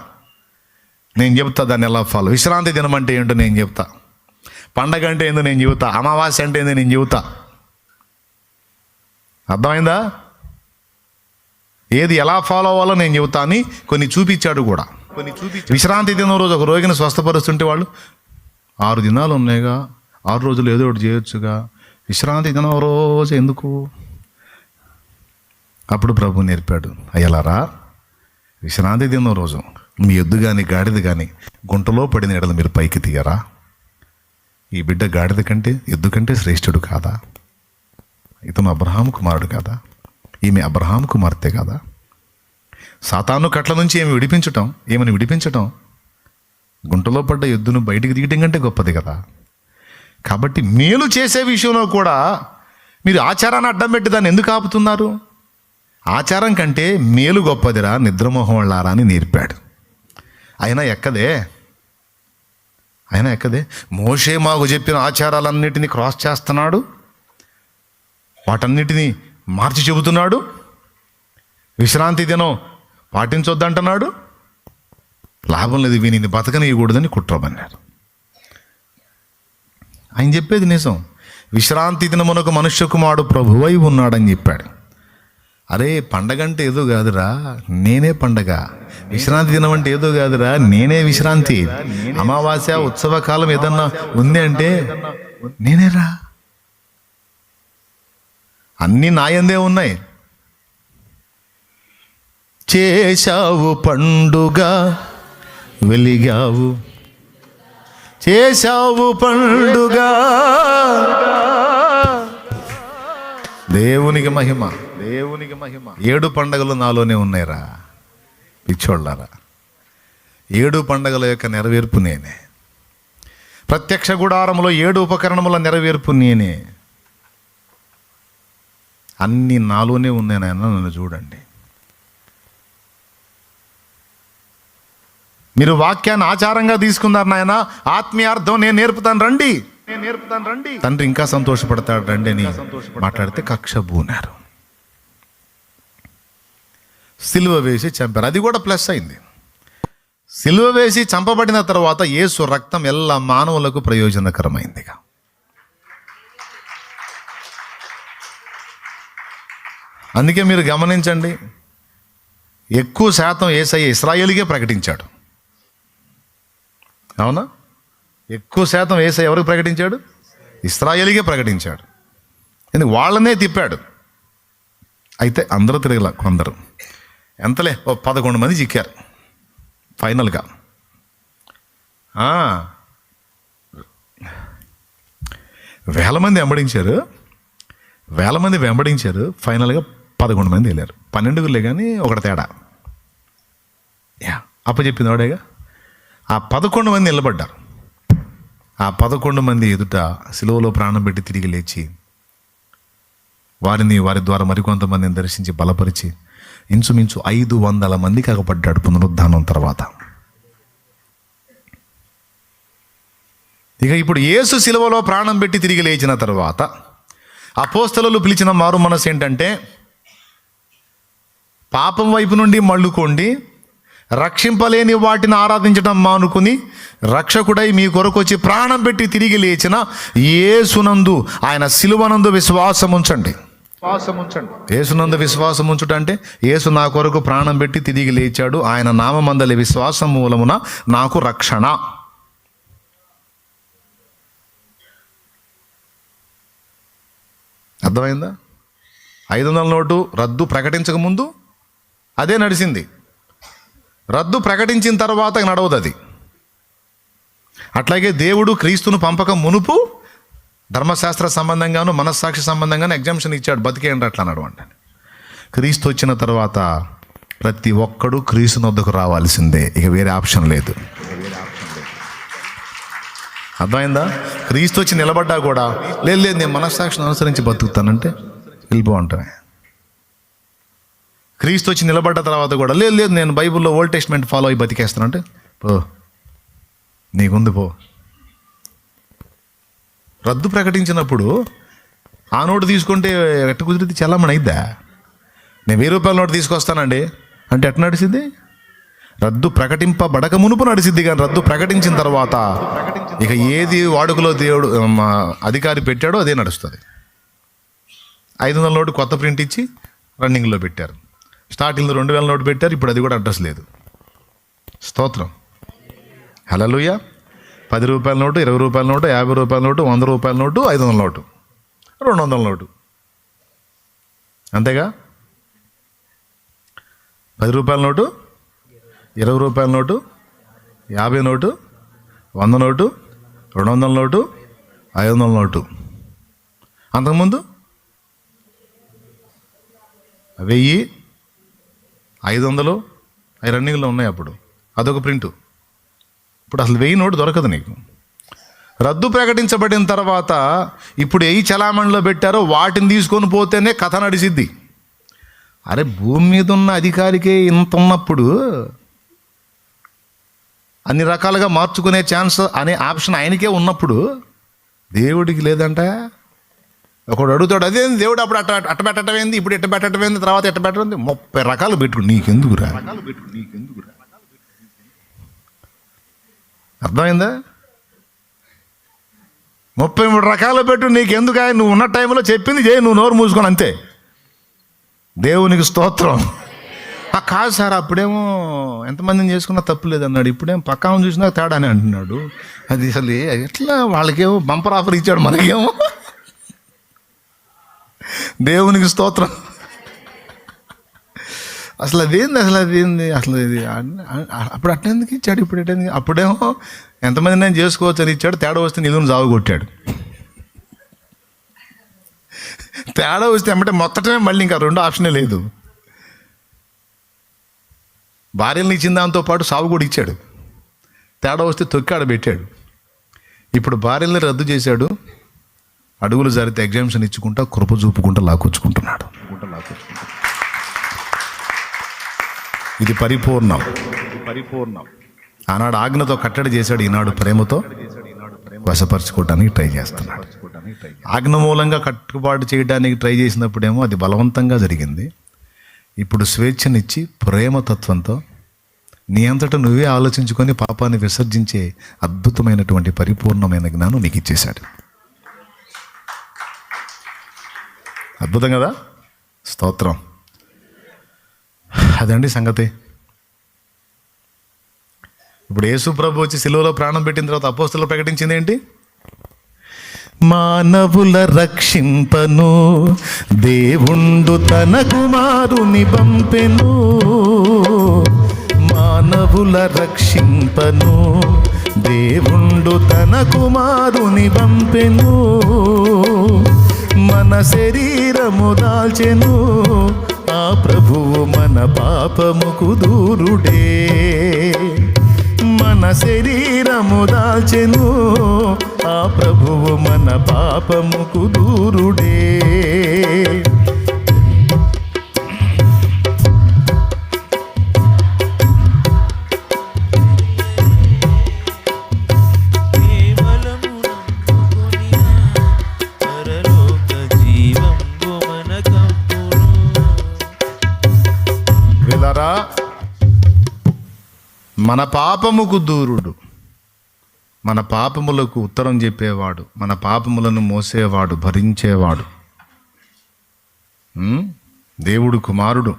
నేను చెప్తా దాన్ని ఎలా ఫాలో. విశ్రాంతి దినం అంటే ఏంటో నేను చెప్తా, పండగ అంటే ఏందో నేను చెబుతా, అమావాస్య అంటే ఏందో నేను చెబుతా. అర్థమైందా? ఏది ఎలా ఫాలో అవ్వాలో నేను చెబుతా అని కొన్ని చూపించాడు కూడా. విశ్రాంతి దినం రోజు ఒక రోగిని స్వస్థపరుస్తుంటే వాళ్ళు 6 దినాలు ఉన్నాయిగా, 6 రోజులు ఏదో ఒకటి చేయొచ్చుగా, విశ్రాంతి దినం రోజు ఎందుకు? అప్పుడు ప్రభు నేర్పాడు, అయ్యలారా, విశ్రాంతి దినం రోజు మీ ఎద్దు కానీ గాడిద కానీ గుంటలో పడిన ఎడలు మీరు పైకి తీయరా? ఈ బిడ్డ గాడిద కంటే ఎద్దు కంటే శ్రేష్ఠుడు కాదా? ఇతను అబ్రహాము కుమారుడు కాదా? ఈమె అబ్రహాము కుమార్తె కాదా? సాతాను కట్ల నుంచి ఏమని విడిపించటం గుంటలో పడ్డ ఎద్దును బయటికి తీయటం కంటే గొప్పది కదా. కాబట్టి మేలు చేసే విషయంలో కూడా మీరు ఆచారాన్ని అడ్డం పెట్టి దాన్ని ఎందుకు ఆపుతున్నారు? ఆచారం కంటే మేలు గొప్పదిరా నిద్రమోహం వాళ్ళారా అని నేర్పాడు. అయినా ఎక్కదే మోషే మాకు చెప్పిన ఆచారాలన్నిటినీ క్రాస్ చేస్తున్నాడు, వాటన్నిటినీ మార్చి చెబుతున్నాడు, విశ్రాంతి దినం పాటించొద్దంటున్నాడు. లాభం లేదు, వీనిని బతకనీయకూడదని కుట్రమన్నారు. ఆయన చెప్పేది నిజం. విశ్రాంతి దినమునకు మనుష్య కుమారుడు ప్రభువై ఉన్నాడని చెప్పాడు. అరే, పండగ అంటే ఏదో కాదురా, నేనే పండగ. విశ్రాంతి దినం అంటే ఏదో కాదురా, నేనే విశ్రాంతి. అమావాస్య ఉత్సవ కాలం ఏదన్నా ఉంది అంటే నేనేరా. అన్నీ నాయందే ఉన్నాయి. చేశావు పండుగ, వెలిగావు, చేశావు పండుగ, దేవునికి మహిమ. 7 పండగలు నాలోనే ఉన్నాయిరా పిచ్చోళ్ళారా. 7 పండగల యొక్క నెరవేర్పు నేనే. ప్రత్యక్ష గుడారములో 7 ఉపకరణముల నెరవేర్పు నేనే. అన్నీ నాలోనే ఉన్నాయి నాయన, నన్ను చూడండి. మీరు వాక్యాన్ని ఆచారంగా తీసుకున్నారు నాయన, ఆత్మీయార్థం నేను నేర్పుతాను రండి. తండ్రి ఇంకా సంతోషపడతాడు రండి అని మాట్లాడితే కక్ష బూనారు. సిలువ వేసి చంపారు. అది కూడా ప్లస్ అయింది. సిలువ వేసి చంపబడిన తర్వాత యేసు రక్తం എല്ലാ మానవులకు ప్రయోజనకరమైంది. అందుకే మీరు గమనించండి, ఎక్కువ శాతం యేసయ్య ఇశ్రాయేలుకే ప్రకటించాడు. అవునా? ఎక్కువ శాతం యేసయ్య ఎవరికి ప్రకటించాడు? ఇశ్రాయేలుకే ప్రకటించాడు. ఎందుకు? వాళ్ళనే తిప్పాడు. అయితే అందరూ తిరగల, కొందరు ఎంతలే 11 మంది చిక్కారు ఫైనల్గా. వేల మంది వెంబడించారు. ఫైనల్గా 11 మంది వెళ్ళారు. 12 కానీ ఒకటి తేడా. అప్పచెప్పింది వాడేగా. ఆ 11 మంది నిలబడ్డారు. ఆ 11 మంది ఎదుట సిలువలో ప్రాణం పెట్టి తిరిగి లేచి వారి ద్వారా మరికొంతమందిని దర్శించి బలపరిచి ఇంచుమించు 500 మందికి అగపడ్డాడు పునరుద్ధానం తర్వాత. ఇక ఇప్పుడు యేసు సిలువలో ప్రాణం పెట్టి తిరిగి లేచిన తర్వాత అపోస్తలులు పిలిచిన మారు మనసు ఏంటంటే, పాపం వైపు నుండి మళ్ళుకోండి, రక్షింపలేని వాటిని ఆరాధించడం మానుకుని రక్షకుడై మీ కొరకు వచ్చి ప్రాణం పెట్టి తిరిగి లేచిన యేసునందు, ఆయన సిలువనందు విశ్వాసం ఉంచండి. యేసునందు విశ్వాసం ఉంచుట అంటే యేసు నా కొరకు ప్రాణం పెట్టి తిరిగి లేచాడు, ఆయన నామమందలి విశ్వాసం మూలమున నాకు రక్షణ. అర్థమైందా? 500 నోటు రద్దు ప్రకటించక ముందు అదే నడిచింది. రద్దు ప్రకటించిన తర్వాత నడవదు అది. అట్లాగే దేవుడు క్రీస్తును పంపకం మునుపు ధర్మశాస్త్ర సంబంధంగాను మనస్సాక్షి సంబంధంగాను ఎగ్జామ్షన్ ఇచ్చాడు, బతికేయండి అట్లా నడవండి. క్రీస్తు వచ్చిన తర్వాత ప్రతి ఒక్కడు క్రీస్తు వద్దకు రావాల్సిందే, ఇక వేరే ఆప్షన్ లేదు. అర్థమైందా? క్రీస్తు వచ్చి నిలబడ్డా కూడా లేదు నేను మనస్సాక్షిని అనుసరించి బతుకుతానంటే వెళ్ళిపో అంటానే. క్రీస్తు వచ్చి నిలబడ్డ తర్వాత కూడా లేదు నేను బైబిల్లో ఓల్డ్ టెస్ట్మెంట్ ఫాలో అయ్యి బతికేస్తానంటే పో, నీకుంది పో. రద్దు ప్రకటించినప్పుడు ఆ నోటు తీసుకుంటే ఎట్ట కుదిరితే చల్లమని అయిద్దా? నేను 1000 రూపాయల నోటు తీసుకొస్తానండి అంటే ఎట్ట నడిచింది? రద్దు ప్రకటింపబడక మునుపు నడిచిద్ది, కానీ రద్దు ప్రకటించిన తర్వాత ఇక ఏది వాడుకలో దేవుడు అధికారి పెట్టాడో అదే నడుస్తుంది. 500 నోటు కొత్త ప్రింట్ ఇచ్చి రన్నింగ్లో పెట్టారు. స్టార్టింగ్లో 2000 నోటు పెట్టారు, ఇప్పుడు అది కూడా అడ్రస్ లేదు. స్తోత్రం, హల్లెలూయా. 10 రూపాయల నోటు, 20 రూపాయల నోటు, 50 రూపాయల నోటు, 100 రూపాయల నోటు, 500 నోటు, 200 నోటు, అంతేగా. 10 రూపాయల నోటు, 20 రూపాయల note, 50 note, 100 note, 200 note, 500 note. అంతకుముందు 1000, 500 అవి రన్నింగ్లో ఉన్నాయి. అప్పుడు అదొక ప్రింటు. ఇప్పుడు అసలు 1000 నోటు దొరకదు నీకు. రద్దు ప్రకటించబడిన తర్వాత ఇప్పుడు ఏ చలామణిలో పెట్టారో వాటిని తీసుకొని పోతేనే కథ నడిసిద్ది. అరే, భూమి మీద ఉన్న అధికారికే ఇంత ఉన్నప్పుడు అన్ని రకాలుగా మార్చుకునే ఛాన్స్ అనే ఆప్షన్ ఆయనకే ఉన్నప్పుడు దేవుడికి లేదంట. ఒకడు అడుగుతాడు, అదే దేవుడు అప్పుడు అట్ట పెట్టటమైంది, ఇప్పుడు ఎట్ట పెట్టటమైంది, తర్వాత ఎట్ట పెట్టమైంది. 30 రకాలు పెట్టుకు, నీకెందుకురా? అర్థమైందా? 33 రకాలు పెట్టు, నీకెందుకు? నువ్వు ఉన్న టైంలో చెప్పింది చేయి, నువ్వు నోరు మూసుకొని అంతే. దేవునికి స్తోత్రం. కాదు సార్, అప్పుడేమో ఎంతమందిని చేసుకున్నా తప్పు లేదన్నాడు, ఇప్పుడేమో పక్కాను చూసినా తేడా అని అంటున్నాడు. అది అసలు ఎట్లా? వాళ్ళకేమో బంపర్ ఆఫర్ ఇచ్చాడు, మనకేమో. దేవునికి స్తోత్రం. అసలు అదేంది అసలు ఇది అప్పుడు అట్టెందుకు ఇచ్చాడు, ఇప్పుడు ఎట్టేందుకు? అప్పుడేమో ఎంతమంది నేను చేసుకోవచ్చు అని ఇచ్చాడు, తేడా వస్తే నిధులను జావు కొట్టాడు. తేడా వస్తే ఏమంటే మొత్తమే మళ్ళీ ఇంకా 2 ఆప్షనే లేదు. భార్యలను ఇచ్చిన దాంతో పాటు సాగు కూడా ఇచ్చాడు. తేడా వస్తే తొక్కాడ పెట్టాడు. ఇప్పుడు భార్యల్ని రద్దు చేశాడు, అడుగులు జరిగితే ఎగ్జామ్షన్ ఇచ్చుకుంటా కృప చూపుకుంటా లాక్కొచ్చుకుంటున్నాడు. ఇది పరిపూర్ణం. ఆనాడు ఆజ్ఞతో కట్టడి చేశాడు, ఈనాడు ప్రేమతో వశపరచుకోవడానికి ట్రై చేస్తున్నాడు. ఆజ్ఞ మూలంగా కట్టుబాటు చేయడానికి ట్రై చేసినప్పుడేమో అది బలవంతంగా జరిగింది. ఇప్పుడు స్వేచ్ఛనిచ్చి ప్రేమతత్వంతో నీ అంతటా నువ్వే ఆలోచించుకొని పాపాన్ని విసర్జించే అద్భుతమైనటువంటి పరిపూర్ణమైన జ్ఞానం నీకు ఇచ్చేశాడు. అద్భుతం కదా? స్తోత్రం. అదండి సంగతి. ఇప్పుడు యేసు ప్రభు వచ్చి సిలువలో ప్రాణం పెట్టిన తర్వాత అపోస్తలులు ప్రకటించింది ఏంటి? మానవుల రక్షింపను దేవుండు తన కుమారుని పంపెను. మానవుల రక్షింపను దేవుండు తన కుమారుని పంపెను. మన శరీరము దాల్చెను ఆ ప్రభువు మన పాపముకు దూరుడే. మన శరీరము దాల్చెను ఆ ప్రభువు మన పాపముకు దూరుడే. మన పాపముకు దూరుడు, మన పాపములకు ఉత్తరం చెప్పేవాడు, మన పాపములను మోసేవాడు, భరించేవాడు, దేవుడు కుమారుడు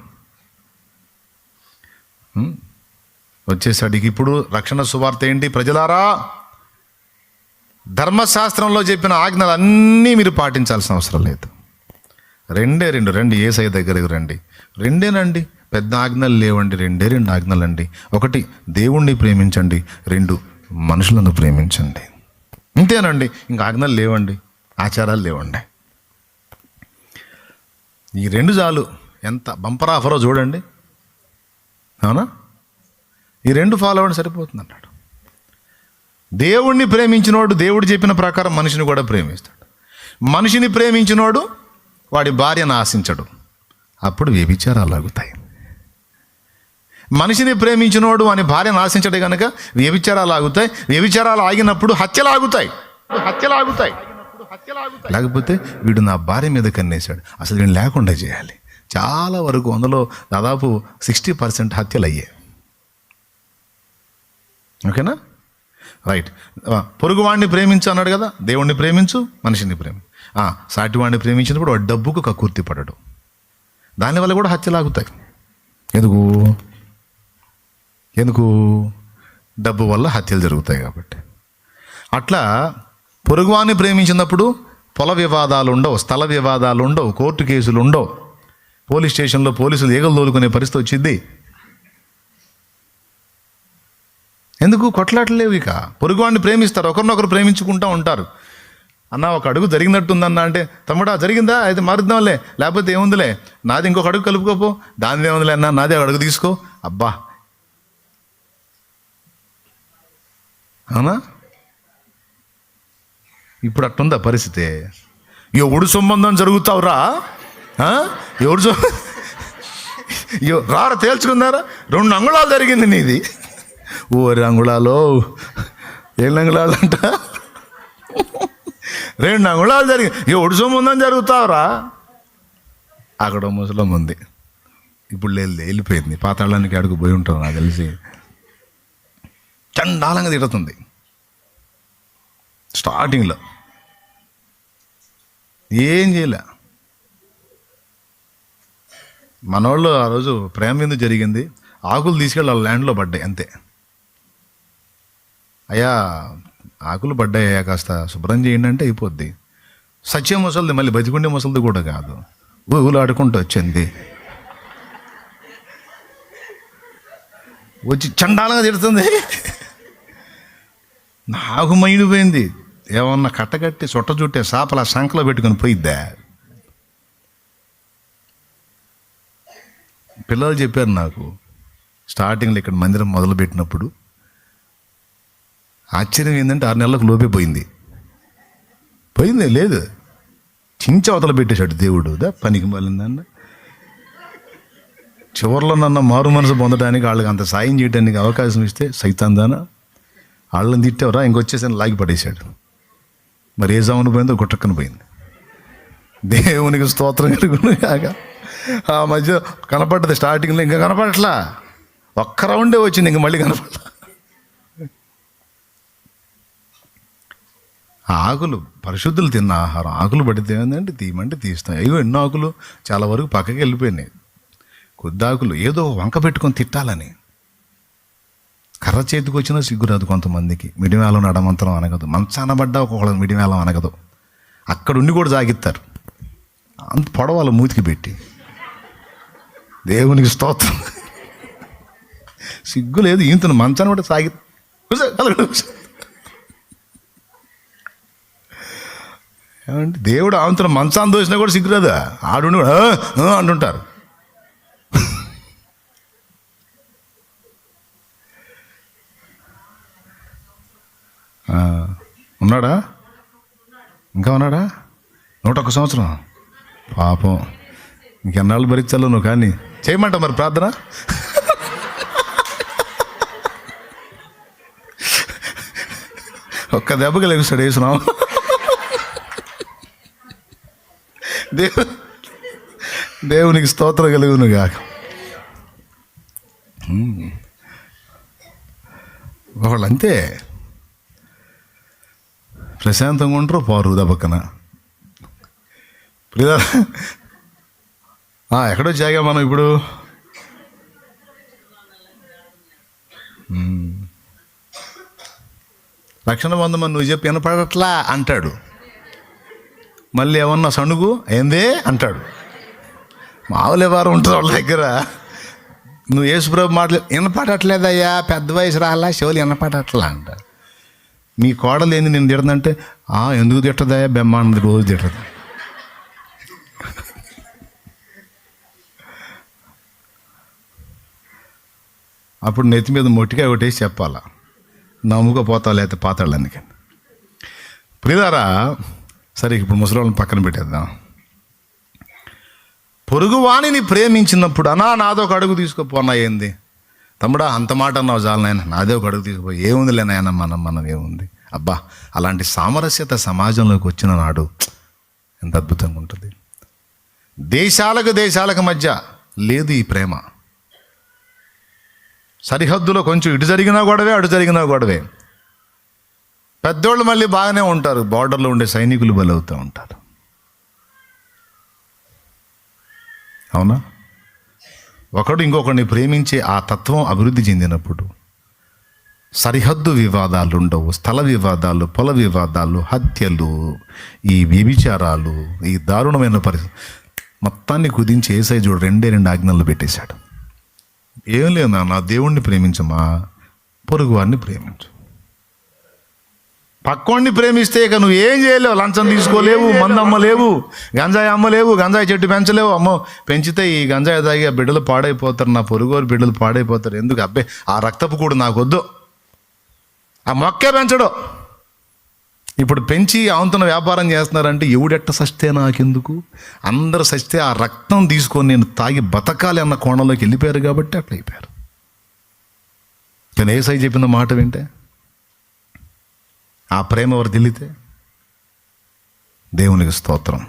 వచ్చేసాడు. ఇప్పుడు రక్షణ సువార్త ఏంటి? ప్రజలారా, ధర్మశాస్త్రంలో చెప్పిన ఆజ్ఞలు అన్నీ మీరు పాటించాల్సిన అవసరం లేదు. రెండే రండి, యేసయ్య దగ్గరికి రండి. రెండేనండి, పెద్ద ఆజ్ఞలు లేవండి, 2 ఆజ్ఞలు అండి. 1 దేవుణ్ణి ప్రేమించండి, 2 మనుషులను ప్రేమించండి. ఇంతేనండి, ఇంకా ఆజ్ఞలు లేవండి, ఆచారాలు లేవండి. ఈ 2 చాలు. ఎంత బంపర్ ఆఫరో చూడండి, అవునా? ఈ 2 ఫాలో అవ్వడం సరిపోతుంది అన్నాడు. దేవుణ్ణి ప్రేమించినోడు దేవుడు చెప్పిన ప్రకారం మనిషిని కూడా ప్రేమిస్తాడు. మనిషిని ప్రేమించినోడు వాడి భార్యను ఆశించడు, అప్పుడు వ్యభిచారాలు ఆగుతాయి. మనిషిని ప్రేమించినోడు అని భార్యను ఆశించడే కనుక వ్యభిచారాలు ఆగుతాయి. వ్యభిచారాలు ఆగినప్పుడు హత్యలు ఆగుతాయి. లేకపోతే వీడు నా భార్య మీద కన్నేశాడు, అసలు వీడిని లేకుండా చేయాలి. చాలా వరకు అందులో దాదాపు 60% హత్యలు అయ్యాయి. ఓకేనా? రైట్. పొరుగువాడిని ప్రేమించు అన్నాడు కదా, దేవుణ్ణి ప్రేమించు, మనిషిని ప్రేమించు. సాటివాడిని ప్రేమించినప్పుడు వాడు డబ్బుకు కక్కుర్తి పడడు. దానివల్ల కూడా హత్యలాగుతాయి. ఎందుకు డబ్బు వల్ల హత్యలు జరుగుతాయి కాబట్టి. అట్లా పొరుగువాన్ని ప్రేమించినప్పుడు పొల వివాదాలు ఉండవు, స్థల వివాదాలు ఉండవు, కోర్టు కేసులు ఉండవు, పోలీస్ స్టేషన్లో పోలీసులు ఈగలు తోలుకునే పరిస్థితి వచ్చింది. ఎందుకు కొట్లాటలు లేవు. ఇక పొరుగువాడిని ప్రేమిస్తారు, ఒకరినొకరు ప్రేమించుకుంటూ ఉంటారు. అన్న ఒక అడుగు జరిగినట్టుందన్న అంటే, తమ్ముడా జరిగిందా అయితే మారుద్దాంలే, లేకపోతే ఏముందిలే, నాది ఇంకొక అడుగు కలుపుకోపో, దానిది ఏముందిలే అన్న, నాది ఒక అడుగు తీసుకో. అబ్బా, అవునా? ఇప్పుడు అట్టుందా పరిస్థితి? ఎవడు సంబంధం జరుగుతావురా, ఎవడు రారా తేల్చుకున్నారా, 2 అంగుళాలు జరిగింది నీది. ఓరి అంగుళాలో, 7 అంగుళాలు అంట, 2 అంగుళాలు జరిగింది, ఎవడు సంబంధం జరుగుతావురా. అక్కడ ముసలం ఉంది, ఇప్పుడు వెళ్ళిపోయింది, పాతాళానికి అడుగు పోయి ఉంటాం నాకు తెలిసి. చండాలంగా తిడుతుంది స్టార్టింగ్లో, ఏం చేయలే. మనోళ్ళు ఆ రోజు ప్రేమ విందు జరిగింది, ఆకులు తీసుకెళ్ళి వాళ్ళ ల్యాండ్లో పడ్డాయి అంతే. అయ్యా ఆకులు పడ్డాయ్యా, కాస్త శుభ్రం చేయండి అంటే అయిపోద్ది. సత్యం ముసలిది, మళ్ళీ బతికుండే ముసలిది కూడా కాదు, ఊగులు ఆడుకుంటూ వచ్చింది, వచ్చి చండాలంగా తిడుతుంది. నాకు మైండిపోయింది, ఏమన్నా కట్టగట్టి చుట్ట చుట్టే సాపలా సంకలో పెట్టుకొని పోయిద్దా. పిల్లలు చెప్పారు నాకు స్టార్టింగ్లో ఇక్కడ మందిరం మొదలుపెట్టినప్పుడు, ఆశ్చర్యం ఏంటంటే 6 నెలలకు లోపే పోయింది లేదు, చించి అవతల పెట్టేశాడు దేవుడు. పనికి మాలిందన్న చివరిలో నన్న మారు మనసు పొందడానికి వాళ్ళకి అంత సాయం చేయడానికి అవకాశం ఇస్తే సైతాందాన వాళ్ళని తిట్టేవరా, ఇంకొచ్చేసరి లాగి పడేశాడు. మరి ఏ జామును పోయిందో గుట్టక్కన పోయింది. దేవునికి స్తోత్రం కలుగును కాక. ఆ మధ్య కనపడ్డది స్టార్టింగ్లో, ఇంకా కనపడట్లా, ఒక్క రౌండే వచ్చింది, ఇంక మళ్ళీ కనపడలా. ఆకులు పరిశుద్ధులు తిన్న ఆహారం, ఆకులు పడితే ఏంటంటే తీయమంటే తీస్తాం. అయ్యో ఎన్నో ఆకులు చాలా వరకు పక్కకి వెళ్ళిపోయినాయి. కొద్ది ఆకులు ఏదో వంక పెట్టుకొని తిట్టాలని, కర్ర చేతికి వచ్చినా సిగ్గురాదు కొంతమందికి. మిడివేలం నడమంతరం అనగదు, మంచాన పడ్డా ఒక్కొక్కళ్ళని మిడివేలం అనగదు. అక్కడుండి కూడా జాగిస్తారు, అంత పొడవాల మూతికి పెట్టి. దేవునికి స్తోత్రం. సిగ్గు లేదు, ఈంతను మంచాన కూడా సాగి ఏమంటే దేవుడు ఆంతను మంచాన్ని దోసినా కూడా సిగ్గురాదా, ఆడుండి కూడా అంటుంటారు. ఉన్నాడా, ఇంకా ఉన్నాడా? 101 సంవత్సరం పాపం, ఇంకెన్నాళ్ళు భరించాలో నువ్వు. కానీ చేయమంట మరి ప్రార్థన. ఒక్క దెబ్బకి లెగుస్తాడు వేసినాం. దేవునికి స్తోత్రం కలుగును గాక. వాళ్ళు అంతే ప్రశాంతంగా ఉంటారు, పారు దెబ్బకన. ఎక్కడో జాగా మనం ఇప్పుడు రక్షణ పొందమని నువ్వు చెప్పి వినపడట్లా అంటాడు. మళ్ళీ ఏమన్నా సణుగు ఏందే అంటాడు. మామూలు వారం ఉంటుంది వాళ్ళ దగ్గర. నువ్వు యేసుప్రభు మాటలు వినపడట్లేదయ్యా, పెద్ద వయసు రాలా, చెవులు వినపడట్లా అంట. మీ కోడలు ఏంది నేను తిడదంటే, ఎందుకు తిట్టదయ్యా, బెమ్మాన్నది రోజు తిట్టదు. అప్పుడు నెత్తి మీద మొట్టికాయ ఒకటేసి చెప్పాలా, నమ్ముకపోతా లేకపోతే పాతాళ్ళు. అందుకని ప్రియులారా, సరే ఇప్పుడు ముసలివాళ్ళని పక్కన పెట్టేద్దాం. పొరుగువాణిని ప్రేమించినప్పుడు నాదో ఒక అడుగు తీసుకుపోనా, ఏంది తమ్ముడా అంత మాట అన్నావు చాలు నాయన, నాదే ఒక అడుగు తీసుకుపో, ఏముందిలే నాయన, మనం ఏముంది. అబ్బా, అలాంటి సామరస్యత సమాజంలోకి వచ్చిన నాడు ఎంత అద్భుతంగా ఉంటుంది. దేశాలకు మధ్య లేదు ఈ ప్రేమ. సరిహద్దులో కొంచెం ఇటు జరిగినా గొడవే, అటు జరిగినా గొడవే. పెద్దోళ్ళు మళ్ళీ బాగానే ఉంటారు, బార్డర్లో ఉండే సైనికులు బలవుతూ ఉంటారు. అవునా? ఒకడు ఇంకొకరిని ప్రేమించే ఆ తత్వం అభివృద్ధి చెందినప్పుడు సరిహద్దు వివాదాలు ఉండవు, స్థల వివాదాలు, పొల వివాదాలు, హత్యలు, ఈ వ్యభిచారాలు, ఈ దారుణమైన పరిస్థితి మొత్తాన్ని కుదించి ఏసై చూడు 2 ఆజ్ఞలు పెట్టేశాడు. ఏం లేదు నా దేవుణ్ణి ప్రేమించమా, పొరుగు వాడిని ప్రేమించు. పక్కోడిని ప్రేమిస్తే ఇక నువ్వు ఏం చేయలేవు. లంచం తీసుకోలేవు, మందు అమ్మలేవు, గంజాయి అమ్మలేవు, గంజాయి చెట్టు పెంచలేవు. అమ్మో పెంచితే ఈ గంజాయి తాగి ఆ బిడ్డలు పాడైపోతారు, నా పొరుగువారి బిడ్డలు పాడైపోతారు. ఎందుకు అబ్బే ఆ రక్తపు కూడా నాకు వద్దు, ఆ మొక్కే పెంచడు. ఇప్పుడు పెంచి ఆవంతున వ్యాపారం చేస్తున్నారంటే ఎవడెట్ట సస్తే నాకెందుకు, అందరూ సస్తే ఆ రక్తం తీసుకొని నేను తాగి బతకాలి అన్న కోణంలోకి వెళ్ళిపోయారు కాబట్టి అట్లా అయిపోయారు. నేను ఏసై చెప్పిన మాట వింటే, ఆ ప్రేమ ఎవరు తెలితే దేవునికి స్తోత్రం.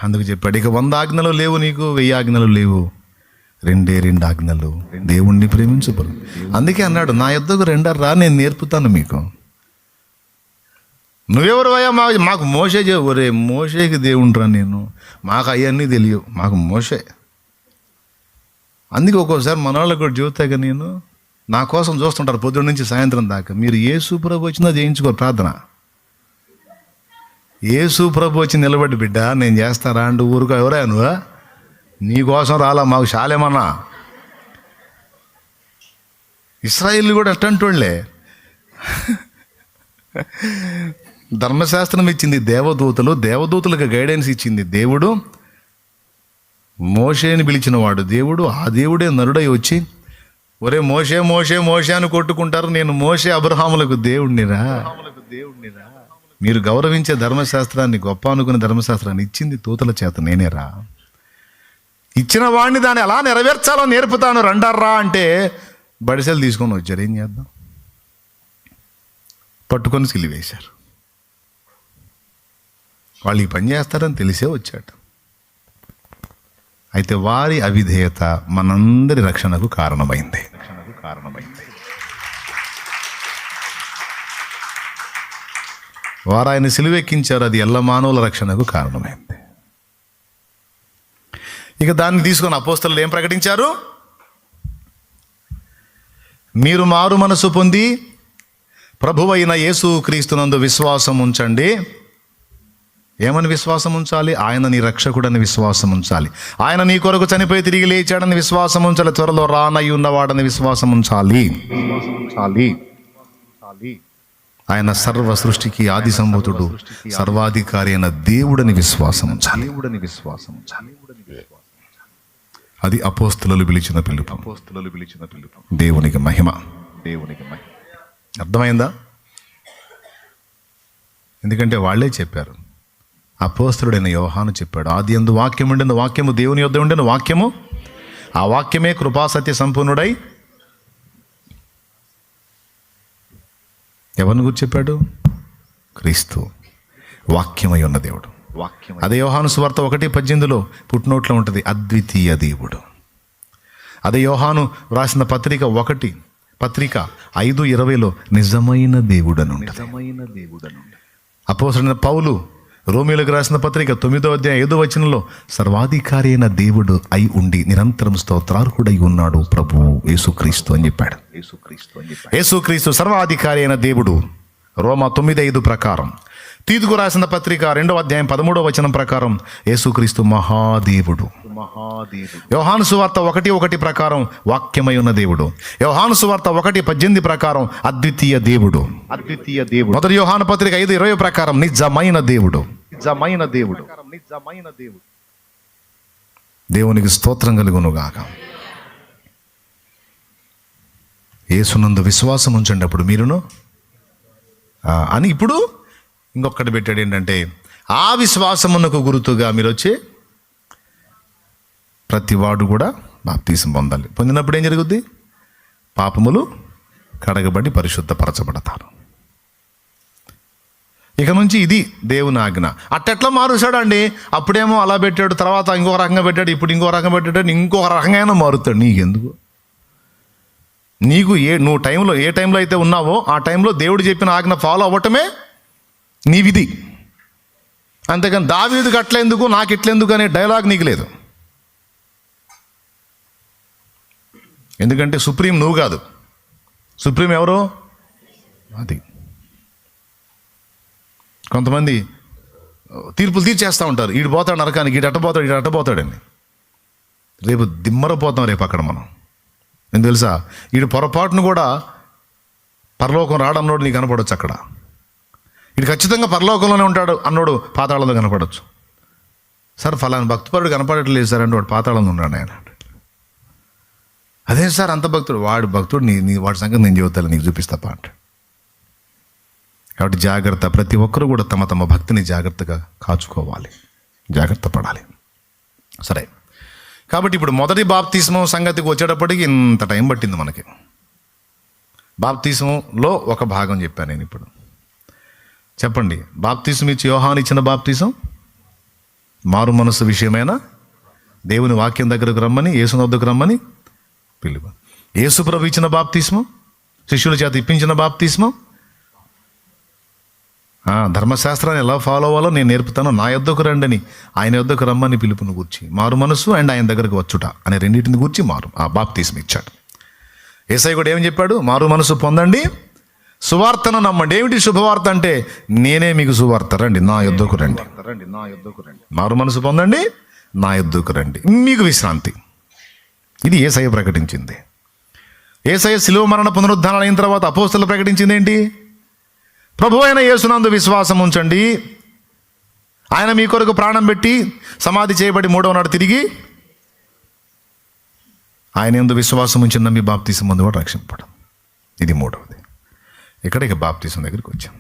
అందుకు చెప్పాడు, ఇక 100 ఆజ్ఞలు లేవు నీకు, 1000 ఆజ్ఞలు లేవు, 2 ఆజ్ఞలు. దేవుణ్ణి ప్రేమించబడు. అందుకే అన్నాడు, నా యొద్దకు రా, నేను నేర్పుతాను మీకు. నువ్వెవరు అయ్యా? మాకు మోషే ఒరే మోషేకి దేవుండ్రా నేను, మాకు అవన్నీ తెలియవు, మాకు మోషే. అందుకే ఒక్కోసారి మన వాళ్ళకు కూడా చెబుతాగా, నేను నా కోసం చూస్తుంటారు పొద్దున్న నుంచి సాయంత్రం దాకా. మీరు యేసు ప్రభు వచ్చిందో చేయించుకోరు ప్రార్థన. యేసు ప్రభు వచ్చి నిలబడి, బిడ్డ నేను చేస్తారా అంటూ ఊరుకో. ఎవరా నువ్వు? నీ కోసం రాలా, మాకు శాలేమన్నా. ఇశ్రాయేలు కూడా అట్టంటోళ్లే. ధర్మశాస్త్రం ఇచ్చింది దేవదూతలు, దేవదూతలకు గైడెన్స్ ఇచ్చింది దేవుడు. మోషేని పిలిచిన వాడు దేవుడు. ఆ దేవుడే నరుడై వచ్చి, ఒరే మోషే మోషే మోషే అని కొట్టుకుంటారు, నేను మోషే అబ్రహాములకు దేవుణ్ణిరా. మీరు గౌరవించే ధర్మశాస్త్రాన్ని, గొప్ప అనుకునే ధర్మశాస్త్రాన్ని ఇచ్చింది దూతల చేత నేనేరా. ఇచ్చిన వాడిని దాన్ని ఎలా నెరవేర్చాలో నేర్పుతాను రండారా అంటే బడిసెలు తీసుకొని వచ్చారు. ఏం చేద్దాం? పట్టుకొని సిలివేశారు. వాళ్ళు ఈ పని చేస్తారని తెలిసే వచ్చాడు. అయితే వారి అవిధేయత మనందరి రక్షణకు కారణమైంది. వారు ఆయన సిలువెక్కించారు, అది ఎల్ల మానవుల రక్షణకు కారణమైంది. ఇక దాన్ని తీసుకొని అపోస్తలులు ఏం ప్రకటించారు? మీరు మారు మనసు పొంది ప్రభువైన యేసు క్రీస్తునందు విశ్వాసం ఉంచండి. ఏమని విశ్వాసం ఉంచాలి? ఆయన నీ రక్షకుడని విశ్వాసం ఉంచాలి. ఆయన నీ కొరకు చనిపోయి తిరిగి లేచాడని విశ్వాసం ఉంచాలి. త్వరలో రానై ఉన్నవాడని విశ్వాసం ఉంచాలి. ఆయన సర్వ సృష్టికి ఆది సంభూతుడు, సర్వాధికారి అయిన దేవుడని విశ్వాసం ఉంచాలి. అది అపోస్తలులు పిలిచిన పిలుపు. దేవునికి మహిమ. అర్థమైందా? ఎందుకంటే వాళ్ళే చెప్పారు. అపోస్తలుడైన యోహాను చెప్పాడు, ఆది యందు వాక్యం ఉండిన, వాక్యము దేవుని యొద్ద ఉండిన, వాక్యము ఆ వాక్యమే కృపాసత్య సంపూర్ణుడై. ఎవరిని గురించి చెప్పాడు? క్రీస్తు, వాక్యమై ఉన్న దేవుడు. అదే యోహాను సువార్త 1:18 పుట్నోట్లో ఉంటుంది, అద్వితీయ దేవుడు. అదే యోహాను రాసిన పత్రిక 5:20 నిజమైన దేవుడు అని ఉంటుంది. అపోస్తలుడైన పౌలు రోమీయులకు రాసిన పత్రిక 9:5 సర్వాధికారి అయిన దేవుడు అయి ఉండి నిరంతరం స్తోత్రార్హుడై ఉన్నాడు ప్రభువు యేసుక్రీస్తు అని చెప్పాడు. యేసుక్రీస్తు సర్వాధికారి అయిన దేవుడు. రోమా 9:5 ప్రకారం. తీతుకు రాసిన పత్రిక 2:13 ప్రకారం యేసుక్రీస్తు మహాదేవుడు. యోహాను సువార్త 1:1 ప్రకారం వాక్యమై ఉన్న దేవుడు. యోహాను సువార్త 1:18 ప్రకారం అద్వితీయ దేవుడు. మొదటి యోహాను పత్రిక 5:20 ప్రకారం నిజమైన దేవుడు. దేవునికి స్తోత్రం కలుగునుగాక. యేసునందు విశ్వాసం ఉంచండి అప్పుడు మీరును అని. ఇప్పుడు ఇంకొకటి పెట్టాడు ఏంటంటే, ఆ విశ్వాసమునకు గుర్తుగా మీరు వచ్చి ప్రతివాడు కూడా బాప్తీసం పొందాలి. పొందినప్పుడు ఏం జరుగుద్ది? పాపములు కడగబడి పరిశుద్ధపరచబడతారు. ఇక నుంచి ఇది దేవుని ఆజ్ఞ. అట్టెట్లా మారుస్తాడు అండి? అప్పుడేమో అలా పెట్టాడు, తర్వాత ఇంకొక రకంగా పెట్టాడు, ఇప్పుడు ఇంకో రకంగా పెట్టాడు, ఇంకొక రకంగా మారుతాడు. నీకెందుకు? నీకు నువ్వు ఏ టైంలో అయితే ఉన్నావో ఆ టైంలో దేవుడు చెప్పిన ఆజ్ఞ ఫాలో అవ్వటమే నీ విధి. అంతేకాని దావీదుకి అట్లెందుకు నాకు ఇట్లెందుకు అనే డైలాగ్ నీకు లేదు. ఎందుకంటే సుప్రీం నువ్వు కాదు, సుప్రీం ఎవరు? అది. కొంతమంది తీర్పులు తీర్చేస్తూ ఉంటారు, ఈడు పోతాడు నరకానికి, ఈడు అట్టపోతాడు, ఈడు అట్టపోతాడని. రేపు దిమ్మరపోతాం రేపు అక్కడ మనం. ఎందుకు తెలుసా? ఈడు పొరపాటును కూడా పరలోకం రాడన్నోడు నీకు కనపడవచ్చు అక్కడ. ఈడు ఖచ్చితంగా పరలోకంలోనే ఉంటాడు అన్నోడు పాతాళంలో కనపడవచ్చు. సార్ ఫలానా భక్తిపరుడు కనపడట్లేదు సార్ అంటే వాడు పాతాళంలో ఉన్నాడు ఆయన. అదే సార్ అంత భక్తుడు, వాడు భక్తుడు, నీ వాడి సంగతి నేను చెబుతాను, నీకు చూపిస్తాపా అంటే. కాబట్టి జాగ్రత్త, ప్రతి ఒక్కరూ కూడా తమ తమ భక్తిని జాగ్రత్తగా కాచుకోవాలి, జాగ్రత్త పడాలి. సరే, కాబట్టి ఇప్పుడు మొదటి బాప్తిస్మం సంగతికి వచ్చేటప్పటికి ఇంత టైం పట్టింది మనకి. బాప్తిస్మంలో ఒక భాగం చెప్పాను నేను ఇప్పుడు. చెప్పండి, బాప్తిస్మం ఇచ్చి యోహాను ఇచ్చిన బాప్తిసం మారు మనసు విషయమైన దేవుని వాక్యం దగ్గరకు రమ్మని, యేసు వద్దకు రమ్మని పిలువ. యేసు ప్రభు ఇచ్చిన బాప్తిస్మం, శిష్యుల చేత ఇప్పించిన బాప్తిస్మం, ధర్మశాస్త్రాన్ని ఎలా ఫాలో అవ్వాలో నేను నేర్పుతాను, నా యొద్దకు రండని, ఆయన యొద్దకు రమ్మని పిలుపును గూర్చి, మారు మనసు అండ్ ఆయన దగ్గరకు వచ్చుట అనే రెండింటిని గూర్చి బాప్తిస్మం ఇచ్చాడు. యేసయ్య కూడా ఏమని చెప్పాడు? మారు మనసు పొందండి, సువార్తను నమ్మండి. ఏమిటి శుభవార్త అంటే? నేనే మీకు సువార్త, రండి నా యొద్దకు రండి. మారు మనసు పొందండి, నా యొద్దకు రండి, మీకు విశ్రాంతి. ఇది యేసయ్య ప్రకటించింది. యేసయ్య శిలువ మరణ పునరుద్ధానం అయిన తర్వాత అపోస్తలు ప్రకటించింది ఏంటి? ప్రభువైన యేసునందు విశ్వాసం ఉంచండి, ఆయన మీ కొరకు ప్రాణం పెట్టి సమాధి చేయబడి 3వ నాడు తిరిగి ఆయన యందు విశ్వాసం ఉంచిన మీ బాప్తిసం పొంది వాడు రక్షింపడం. ఇది 3వది. ఇక బాప్తిసం దగ్గరికి వచ్చాం.